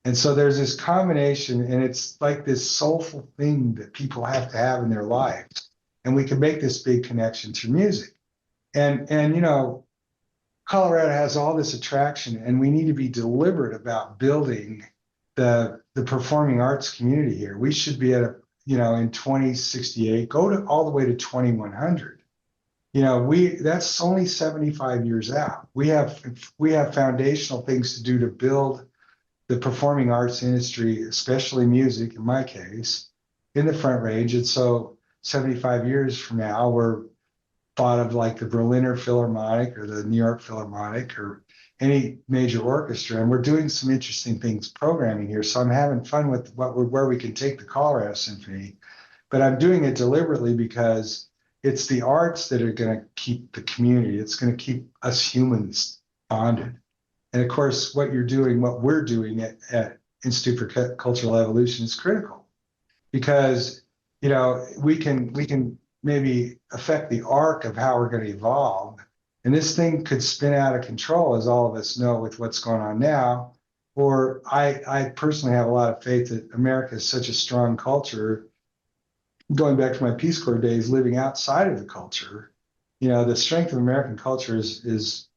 And so there's this combination, and it's like this soulful thing that people have to have in their lives. And we can make this big connection through music. And Colorado has all this attraction, and we need to be deliberate about building the performing arts community here. We should be at in 2068, go all the way to 2100. That's only 75 years out. We have foundational things to do to build the performing arts industry, especially music, in my case, in the Front Range. And so 75 years from now, we're thought of like the Berliner Philharmonic or the New York Philharmonic or any major orchestra. And we're doing some interesting things programming here. So I'm having fun with where we can take the Colorado Symphony, but I'm doing it deliberately because it's the arts that are going to keep the community. It's going to keep us humans bonded. And of course, what we're doing at Institute for Cultural Evolution is critical, because, we can maybe affect the arc of how we're going to evolve. And this thing could spin out of control, as all of us know, with what's going on now. Or I personally have a lot of faith that America is such a strong culture, going back to my Peace Corps days, living outside of the culture. The strength of American culture is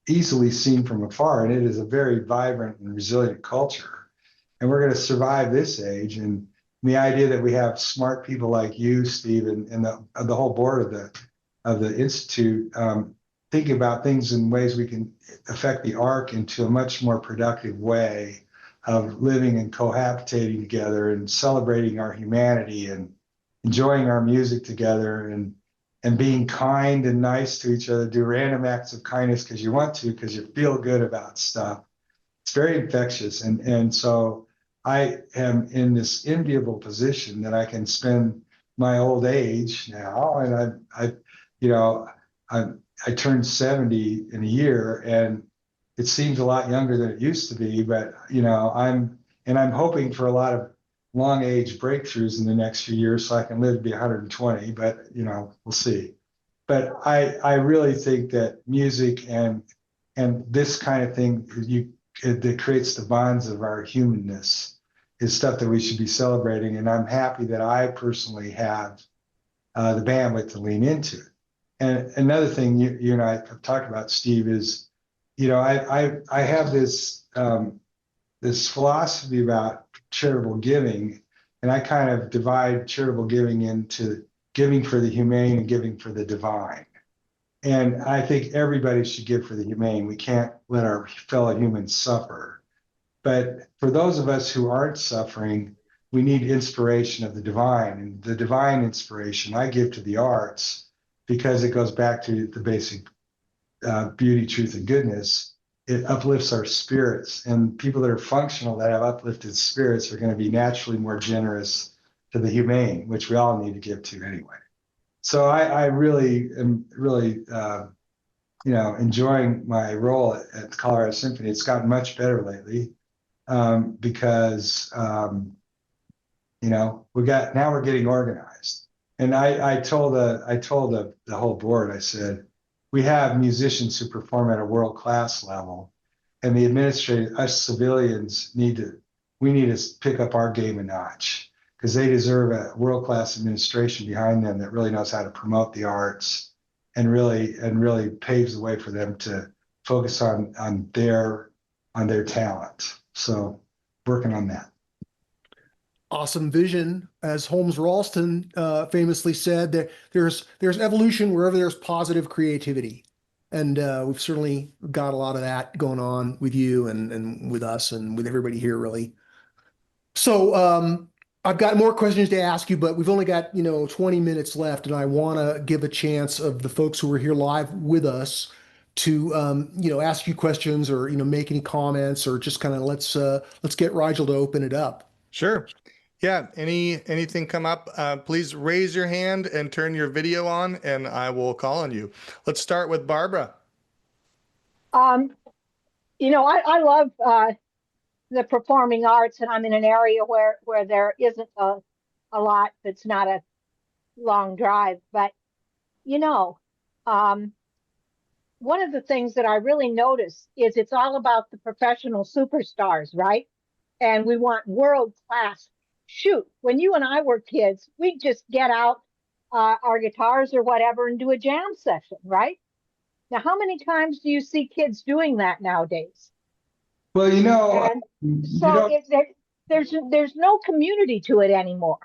easily seen from afar, and it is a very vibrant and resilient culture. And we're going to survive this age. And the idea that we have smart people like you, Steve, and the whole board of the Institute, thinking about things in ways we can affect the arc into a much more productive way of living and cohabitating together and celebrating our humanity and enjoying our music together and being kind and nice to each other, do random acts of kindness because you want to, because you feel good about stuff. It's very infectious. And so I am in this enviable position that I can spend my old age now. And I turned 70 in a year, and it seems a lot younger than it used to be, but I'm hoping for a lot of long age breakthroughs in the next few years so I can live to be 120, but we'll see. But I really think that music and this kind of thing that creates the bonds of our humanness is stuff that we should be celebrating. And I'm happy that I personally have the bandwidth to lean into it. And another thing you and I have talked about, Steve, is I have this this philosophy about charitable giving, and I kind of divide charitable giving into giving for the humane and giving for the divine. And I think everybody should give for the humane. We can't let our fellow humans suffer. But for those of us who aren't suffering, we need inspiration of the divine. And the divine inspiration I give to the arts because it goes back to the basic beauty, truth, and goodness. It uplifts our spirits. And people that are functional, that have uplifted spirits, are going to be naturally more generous to the humane, which we all need to give to anyway. So I really am enjoying my role at the Colorado Symphony. It's gotten much better lately because we're getting organized. And I told the whole board, I said, we have musicians who perform at a world-class level, and the administrators, us civilians, we need to pick up our game a notch, because they deserve a world-class administration behind them that really knows how to promote the arts and really paves the way for them to focus on their talent. So working on that. Awesome vision. As Holmes Ralston famously said, that there's evolution wherever there's positive creativity. And we've certainly got a lot of that going on with you and with us and with everybody here, really. So I've got more questions to ask you, but we've only got 20 minutes left, and I want to give a chance of the folks who are here live with us to ask you questions or make any comments, or just kind of let's get Rigel to open it up. Sure. Yeah. Anything come up, please raise your hand and turn your video on, and I will call on you. Let's start with Barbara. I love the performing arts, and I'm in an area where there isn't a lot. That's not a long drive, but one of the things that I really notice is it's all about the professional superstars, right? And we want world-class. Shoot, when you and I were kids, we'd just get out our guitars or whatever and do a jam session, right? Now, how many times do you see kids doing that nowadays? Well, there's no community to it anymore.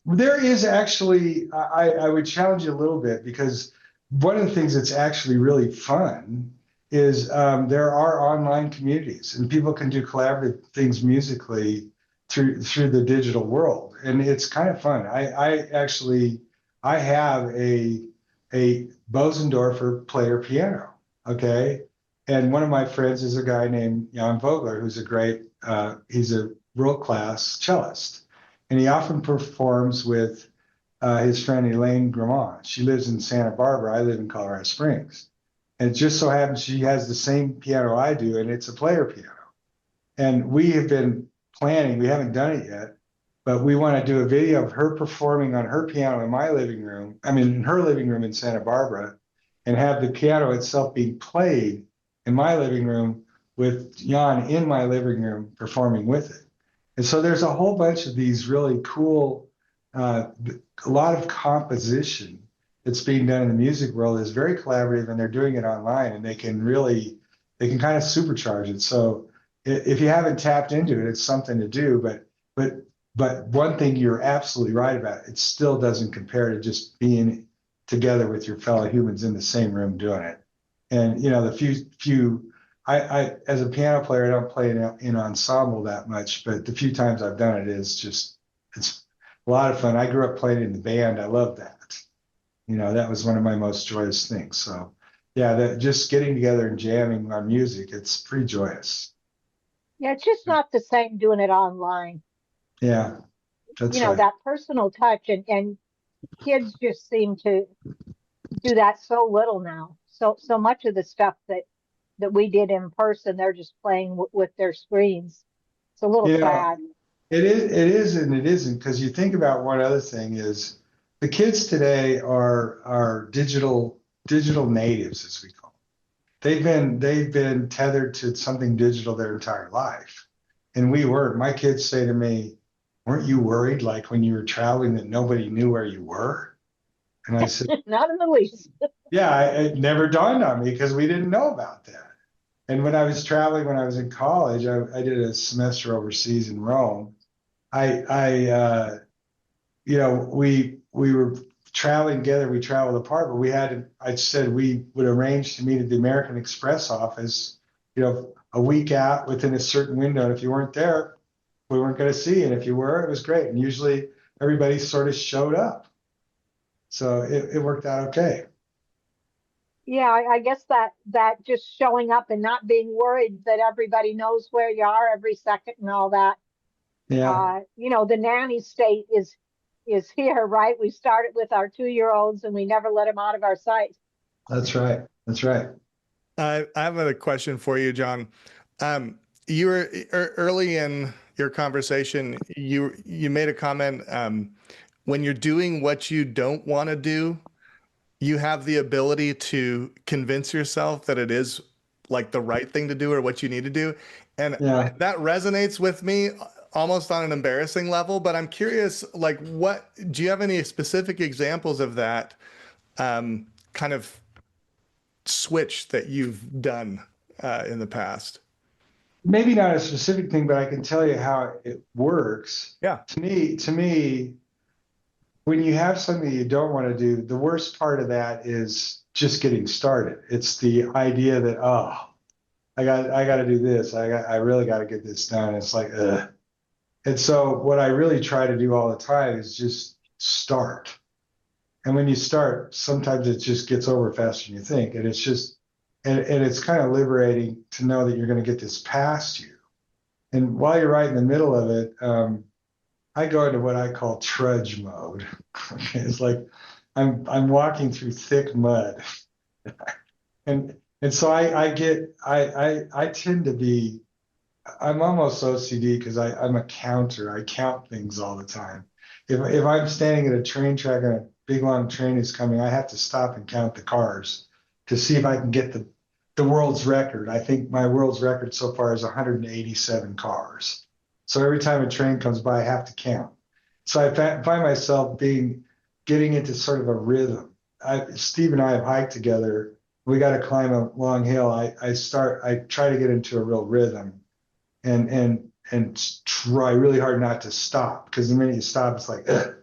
There is actually, I would challenge you a little bit, because one of the things that's actually really fun is there are online communities, and people can do collaborative things musically through the digital world, and it's kind of fun. I have a Bosendorfer player piano, okay, and one of my friends is a guy named Jan Vogler, who's he's a world-class cellist, and he often performs with his friend Elaine Gramont. She lives in Santa Barbara. I live in Colorado Springs, and it just so happens she has the same piano I do, and it's a player piano, and we have been planning, we haven't done it yet, but we want to do a video of her performing on her piano in my living room, in her living room in Santa Barbara, and have the piano itself being played in my living room with Jan in my living room performing with it. And so there's a whole bunch of these really cool, a lot of composition that's being done in the music world is very collaborative, and they're doing it online, and they can kind of supercharge it. So if you haven't tapped into it, it's something to do. But But one thing you're absolutely right about, it still doesn't compare to just being together with your fellow humans in the same room doing it. And, you know, the few I as a piano player, I don't play in ensemble that much, but the few times I've done it is just, it's a lot of fun. I grew up playing in the band. I love that. You know, that was one of my most joyous things. So yeah, that just getting together and jamming on music, it's pretty joyous. Yeah, it's just not the same doing it online. Yeah, that's You know, right. that personal touch, and kids just seem to do that so little now. So much of the stuff that we did in person, they're just playing with their screens. It's a little You know, sad. it is and it isn't, because you think about one other thing is the kids today are digital natives, as we call them. They've been tethered to something digital their entire life. And we weren't. My kids say to me, weren't you worried like when you were traveling that nobody knew where you were? And I said, Not in the least. yeah, it never dawned on me because we didn't know about that. And when I was traveling, when I was in college, I did a semester overseas in Rome. You know, we were traveling together. We traveled apart, but I said we would arrange to meet at the American Express office, you know, a week out within a certain window. And if you weren't there, we weren't going to see you. And if you were, it was great. And usually everybody sort of showed up. So it worked out okay. Yeah, I guess that just showing up and not being worried that everybody knows where you are every second and all that. Yeah, You know, the nanny state is here, right? We started with our 2-year-olds and we never let them out of our sight. that's right. That's right. I have a question for you, John. You were early in your conversation. You made a comment. When you're doing what you don't want to do, you have the ability to convince yourself that it is like the right thing to do or what you need to do. And Yeah. that resonates with me almost on an embarrassing level, but I'm curious, like, what do you have any specific examples of that kind of switch that you've done in the past? Maybe not a specific thing, but I can tell you how it works. Yeah. To me, when you have something you don't want to do, the worst part of that is just getting started. It's the idea that, oh, I got to do this. I really got to get this done. It's like, ugh. And so what I really try to do all the time is just start. And when you start, sometimes it just gets over faster than you think. And it's just, and it's kind of liberating to know that you're going to get this past you. And while you're right in the middle of it, I go into what I call trudge mode. Okay, it's like I'm walking through thick mud, and so I tend to be, I'm almost OCD because I'm a counter. I count things all the time. If I'm standing at a train track and a big long train is coming, I have to stop and count the cars to see if I can get the world's record. I think my world's record so far is 187 cars. So every time a train comes by, I have to count. So I find myself getting into sort of a rhythm. Steve and I have hiked together. We got to climb a long hill. I try to get into a real rhythm, and try really hard not to stop, because the minute you stop, it's like, ugh,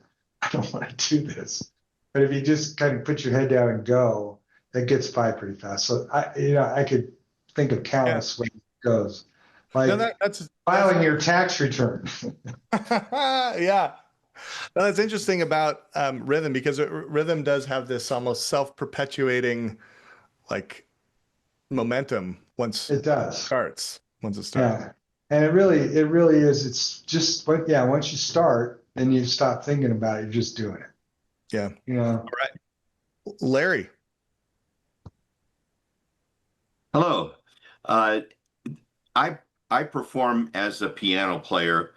I don't want to do this. But if you just kind of put your head down and go, that gets by pretty fast. So I could think of countless ways it goes. Like No, that's filing your tax return. yeah. No, that's interesting about rhythm, because rhythm does have this almost self-perpetuating like momentum once It does. once it starts. Yeah. And it really is. It's just, but yeah, once you start, then you stop thinking about it. You're just doing it. Yeah. You know? All right. Larry. Hello. I perform as a piano player,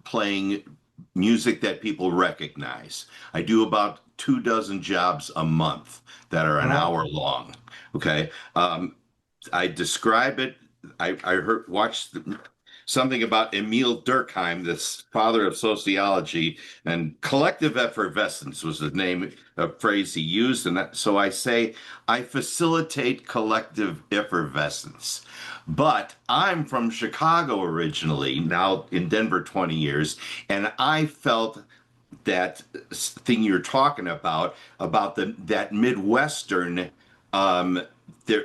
playing music that people recognize. I do about 24 jobs a month that are an hour long. Okay. I describe it. I watched something about Emile Durkheim, this father of sociology, and collective effervescence was the name, a phrase he used. And so I say, I facilitate collective effervescence. But I'm from Chicago originally, now in Denver 20 years, and I felt that thing you're talking about that Midwestern, there,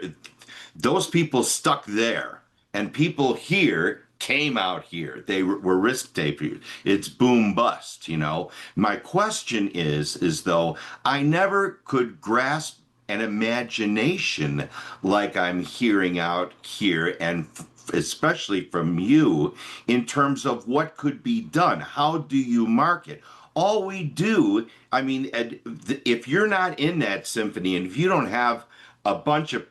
those people stuck there, and people here came out here. They were risk takers. It's boom bust, you know. My question is though, I never could grasp an imagination like I'm hearing out here, and especially from you, in terms of what could be done. How do you market? All we do, I mean, if you're not in that symphony, and if you don't have a bunch of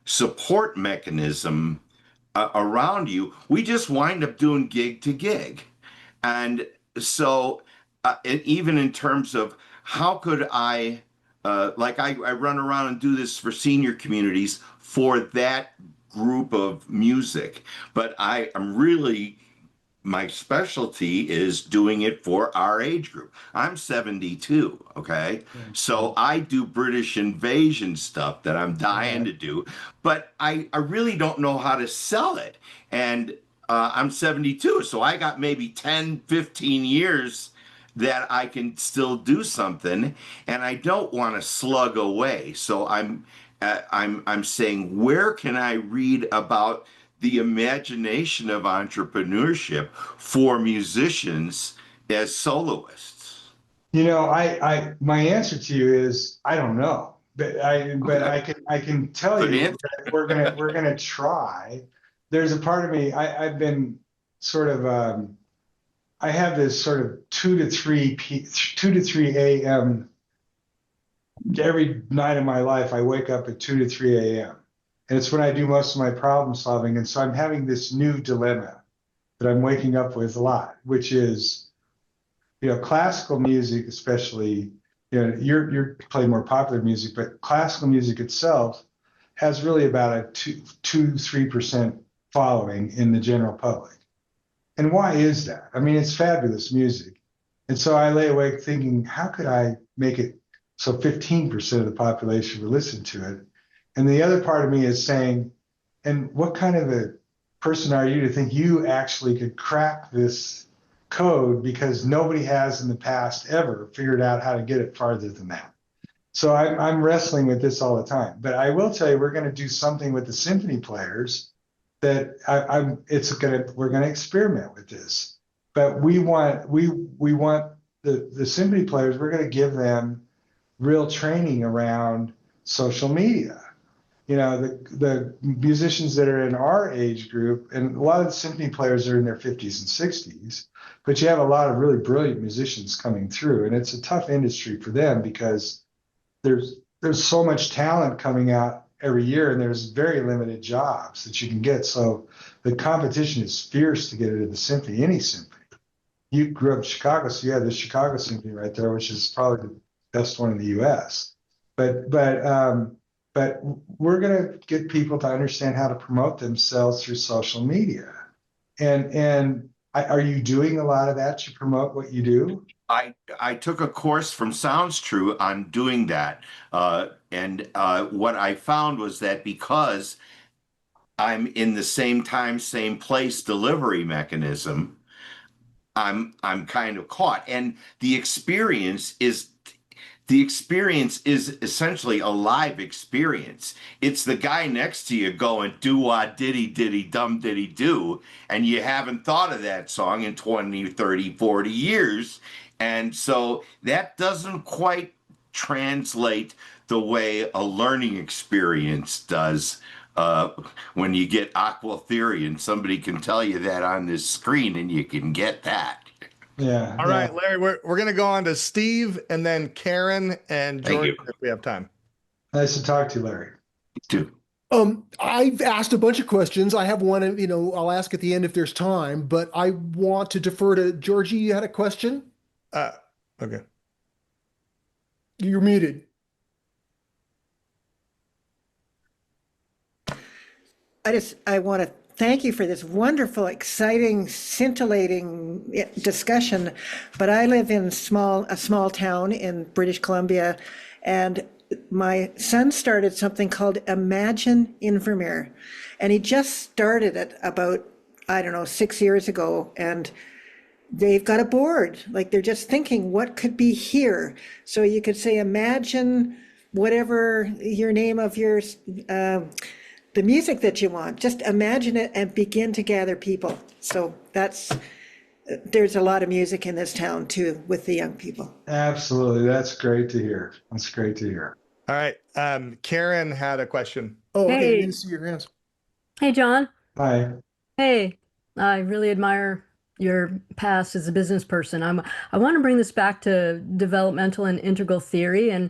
support mechanism around you, we just wind up doing gig to gig. And so, and even in terms of how could I, like I run around and do this for senior communities for that group of music, but I am really, my specialty is doing it for our age group. I'm 72, okay? So I do British invasion stuff that I'm dying to do, but I really don't know how to sell it. And I'm 72, so I got maybe 10, 15 years that I can still do something, and I don't want to slug away. So I'm saying, where can I read about the imagination of entrepreneurship for musicians as soloists? You know, my answer to you is I don't know, but I can tell you that we're gonna try. There's a part of me, I've been sort of I have this sort of 2 to 3 a.m. every night of my life. I wake up at 2 to 3 a.m. and it's when I do most of my problem solving. And so I'm having this new dilemma that I'm waking up with a lot, which is, you know, classical music, especially, you know, you're playing more popular music, but classical music itself has really about a 2-3% following in the general public. And why is that? I mean, it's fabulous music. And so I lay awake thinking, how could I make it so 15% of the population would listen to it? And the other part of me is saying, and what kind of a person are you to think you actually could crack this code, because nobody has in the past ever figured out how to get it farther than that. So I'm wrestling with this all the time. But I will tell you, we're going to do something with the symphony players that we're going to experiment with this. But we want the symphony players, we're going to give them real training around social media. You know, the musicians that are in our age group, and a lot of the symphony players are in their 50s and 60s, but you have a lot of really brilliant musicians coming through, and it's a tough industry for them because there's so much talent coming out every year, and there's very limited jobs that you can get. So the competition is fierce to get into the symphony, any symphony. You grew up in Chicago, so you have the Chicago Symphony right there, which is probably the best one in the U.S. But we're going to get people to understand how to promote themselves through social media. And are you doing a lot of that to promote what you do? I took a course from Sounds True on doing that. And what I found was that because I'm in the same time, same place delivery mechanism, I'm kind of caught. And the experience is essentially a live experience. It's the guy next to you going, do-wah, diddy, dum, diddy, do, and you haven't thought of that song in 20, 30, 40 years. And so that doesn't quite translate the way a learning experience does when you get aqua theory, and somebody can tell you that on this screen and you can get that. Yeah. All right, Larry, we're going to go on to Steve and then Karen and George if we have time. Nice to talk to you, Larry. Too. I've asked a bunch of questions. I have one, you know, I'll ask at the end if there's time, but I want to defer to Georgie. You had a question? Okay. You're muted. I want to thank you for this wonderful, exciting, scintillating discussion. But I live in a small town in British Columbia, and my son started something called Imagine Invermere, and he just started it about, I don't know, 6 years ago, and they've got a board, like they're just thinking what could be here. So you could say, imagine whatever your name of your, the music that you want, just imagine it and begin to gather people. So there's a lot of music in this town too, with the young people. Absolutely. That's great to hear. That's great to hear. All right. Karen had a question. Oh, okay. Hey. I didn't see your hands. Hey, John. Hi. Hey, I really admire your past as a business person. I want to bring this back to developmental and integral theory. And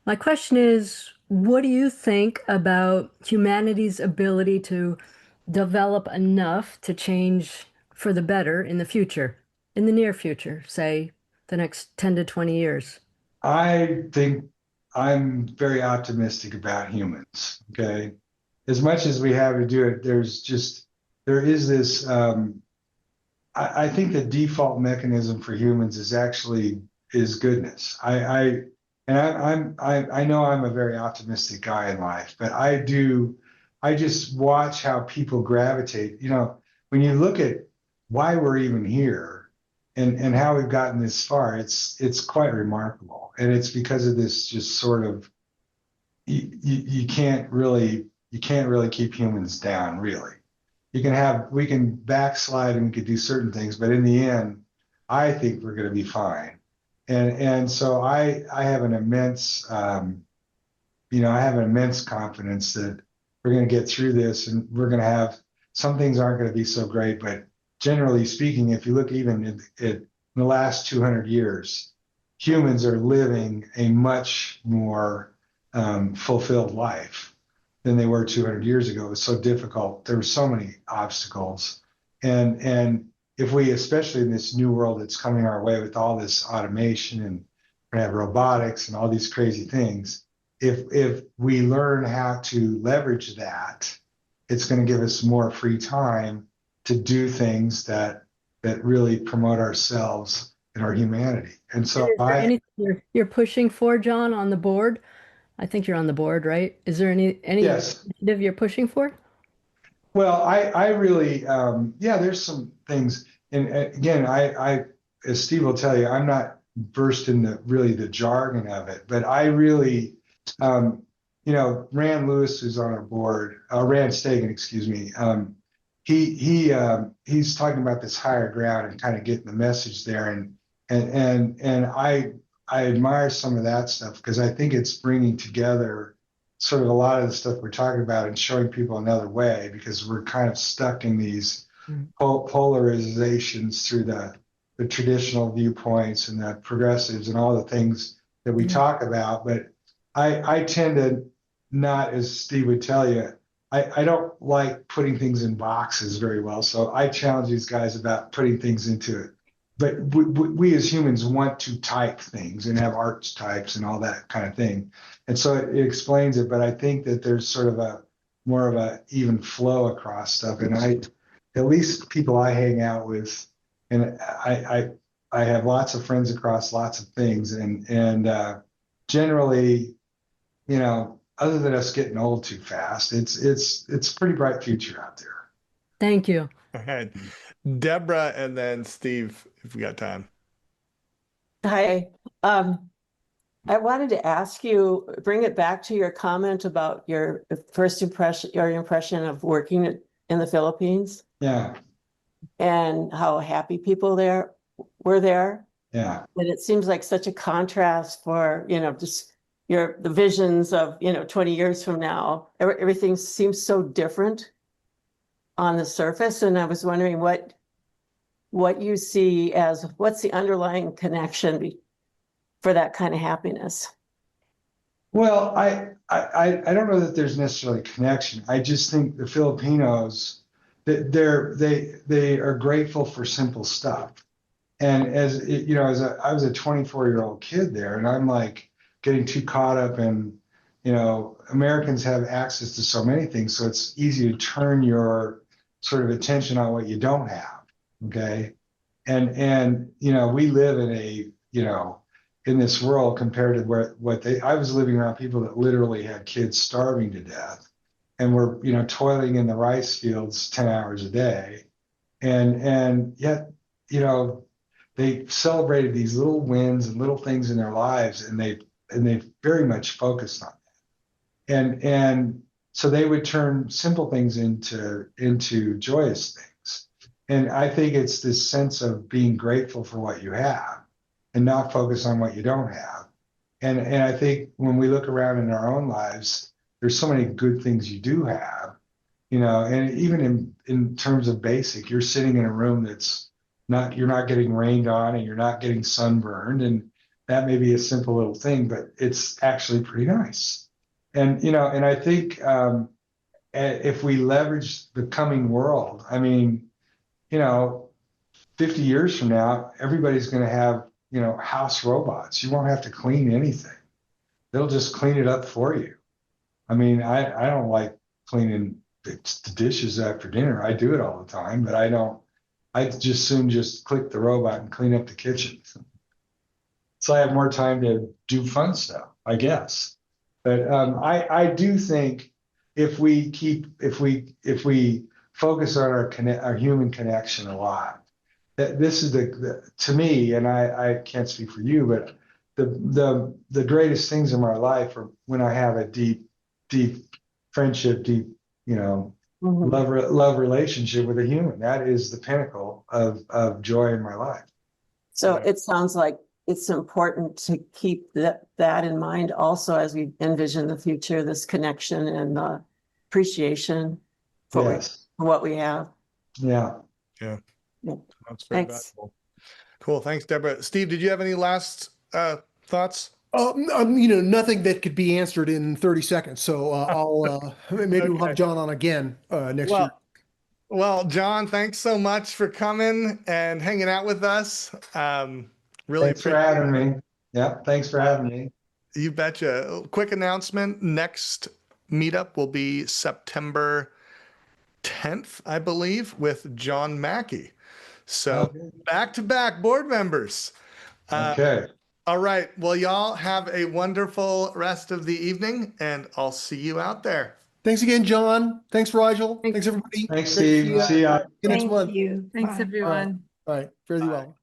my question is, what do you think about humanity's ability to develop enough to change for the better in the future, in the near future, say the next 10 to 20 years? I think I'm very optimistic about humans. Okay. As much as we have to do it, there is this, I think the default mechanism for humans is goodness. I know I'm a very optimistic guy in life, but I just watch how people gravitate. You know, when you look at why we're even here and how we've gotten this far, it's quite remarkable. And it's because of this just sort of, you can't really keep humans down, really. We can backslide and we could do certain things, but in the end, I think we're going to be fine. And so I have an immense, I have an immense confidence that we're going to get through this, and we're going to have, some things aren't going to be so great, but generally speaking, if you look even in the last 200 years, humans are living a much more fulfilled life than they were 200 years ago. It was so difficult. There were so many obstacles. And if we, especially in this new world that's coming our way with all this automation and we're gonna have robotics and all these crazy things, if we learn how to leverage that, it's going to give us more free time to do things that really promote ourselves and our humanity. And so Is there anything you're pushing for, John, on the board? I think you're on the board, right? Is there any Yes. initiative you're pushing for? Well, I really, there's some things. And again, I, as Steve will tell you, I'm not versed in the jargon of it, but I really, Rand Lewis, who's on our board, Rand Stegan, excuse me, he's talking about this higher ground and kind of getting the message there. And I admire some of that stuff because I think it's bringing together sort of a lot of the stuff we're talking about and showing people another way, because we're kind of stuck in these polarizations through the traditional viewpoints and the progressives and all the things that we talk about. But I tend to not, as Steve would tell you, I don't like putting things in boxes very well. So I challenge these guys about putting things into it. But we as humans want to type things and have archetypes and all that kind of thing. And so it explains it. But I think that there's sort of more of a even flow across stuff. And at least people I hang out with, and I have lots of friends across lots of things. And generally, other than us getting old too fast, it's a pretty bright future out there. Thank you. All right. Deborah and then Steve, if we got time. Hi. I wanted to ask you, bring it back to your comment about your first impression, your impression of working in the Philippines. Yeah. And how happy people were there. Yeah. And it seems like such a contrast for, just the visions of, 20 years from now. Everything seems so different on the surface. And I was wondering what you see as, what's the underlying connection for that kind of happiness? Well, I don't know that there's necessarily a connection. I just think the Filipinos, they are grateful for simple stuff. And I was a 24-year-old kid there, and I'm like getting too caught up in, Americans have access to so many things, so it's easy to turn your sort of attention on what you don't have. Okay. And, you know, we live in a, you know, in this world compared to I was living around people that literally had kids starving to death and were, you know, toiling in the rice fields 10 hours a day. And yet, you know, they celebrated these little wins and little things in their lives, and they very much focused on that. And so they would turn simple things into joyous things. And I think it's this sense of being grateful for what you have and not focus on what you don't have. And I think when we look around in our own lives, there's so many good things you do have, you know, and even in terms of basic, you're sitting in a room you're not getting rained on and you're not getting sunburned. And that may be a simple little thing, but it's actually pretty nice. And, you know, and I think if we leverage the coming world, I mean, you know, 50 years from now, everybody's going to have, you know, house robots. You won't have to clean anything. They'll just clean it up for you. I mean, I don't like cleaning the dishes after dinner. I do it all the time, but I'd just soon just click the robot and clean up the kitchen. So I have more time to do fun stuff, I guess. But I do think if we focus on our human connection a lot, that this is to me, and I can't speak for you, but the greatest things in my life are when I have a deep friendship, deep, you know, love relationship with a human. That is the pinnacle of joy in my life. So it sounds like it's important to keep that in mind also as we envision the future, this connection and appreciation for what we have. Yeah. That's very Thanks. valuable. Cool. Thanks, Deborah. Steve, did you have any last thoughts? You know, nothing that could be answered in 30 seconds. So I'll maybe we'll have John on again next year. Well, John, thanks so much for coming and hanging out with us. Really thanks for having me. Yeah, thanks for having me. You betcha. Quick announcement. Next meetup will be September 10th, I believe, with John Mackey. So back-to-back board members. Okay. All right. Well, y'all have a wonderful rest of the evening, and I'll see you out there. Thanks again, John. Thanks, Rigel. Thanks, everybody. Thanks, Steve. See ya. Next month. Thank you. Thanks, everyone. All right. Fairly well.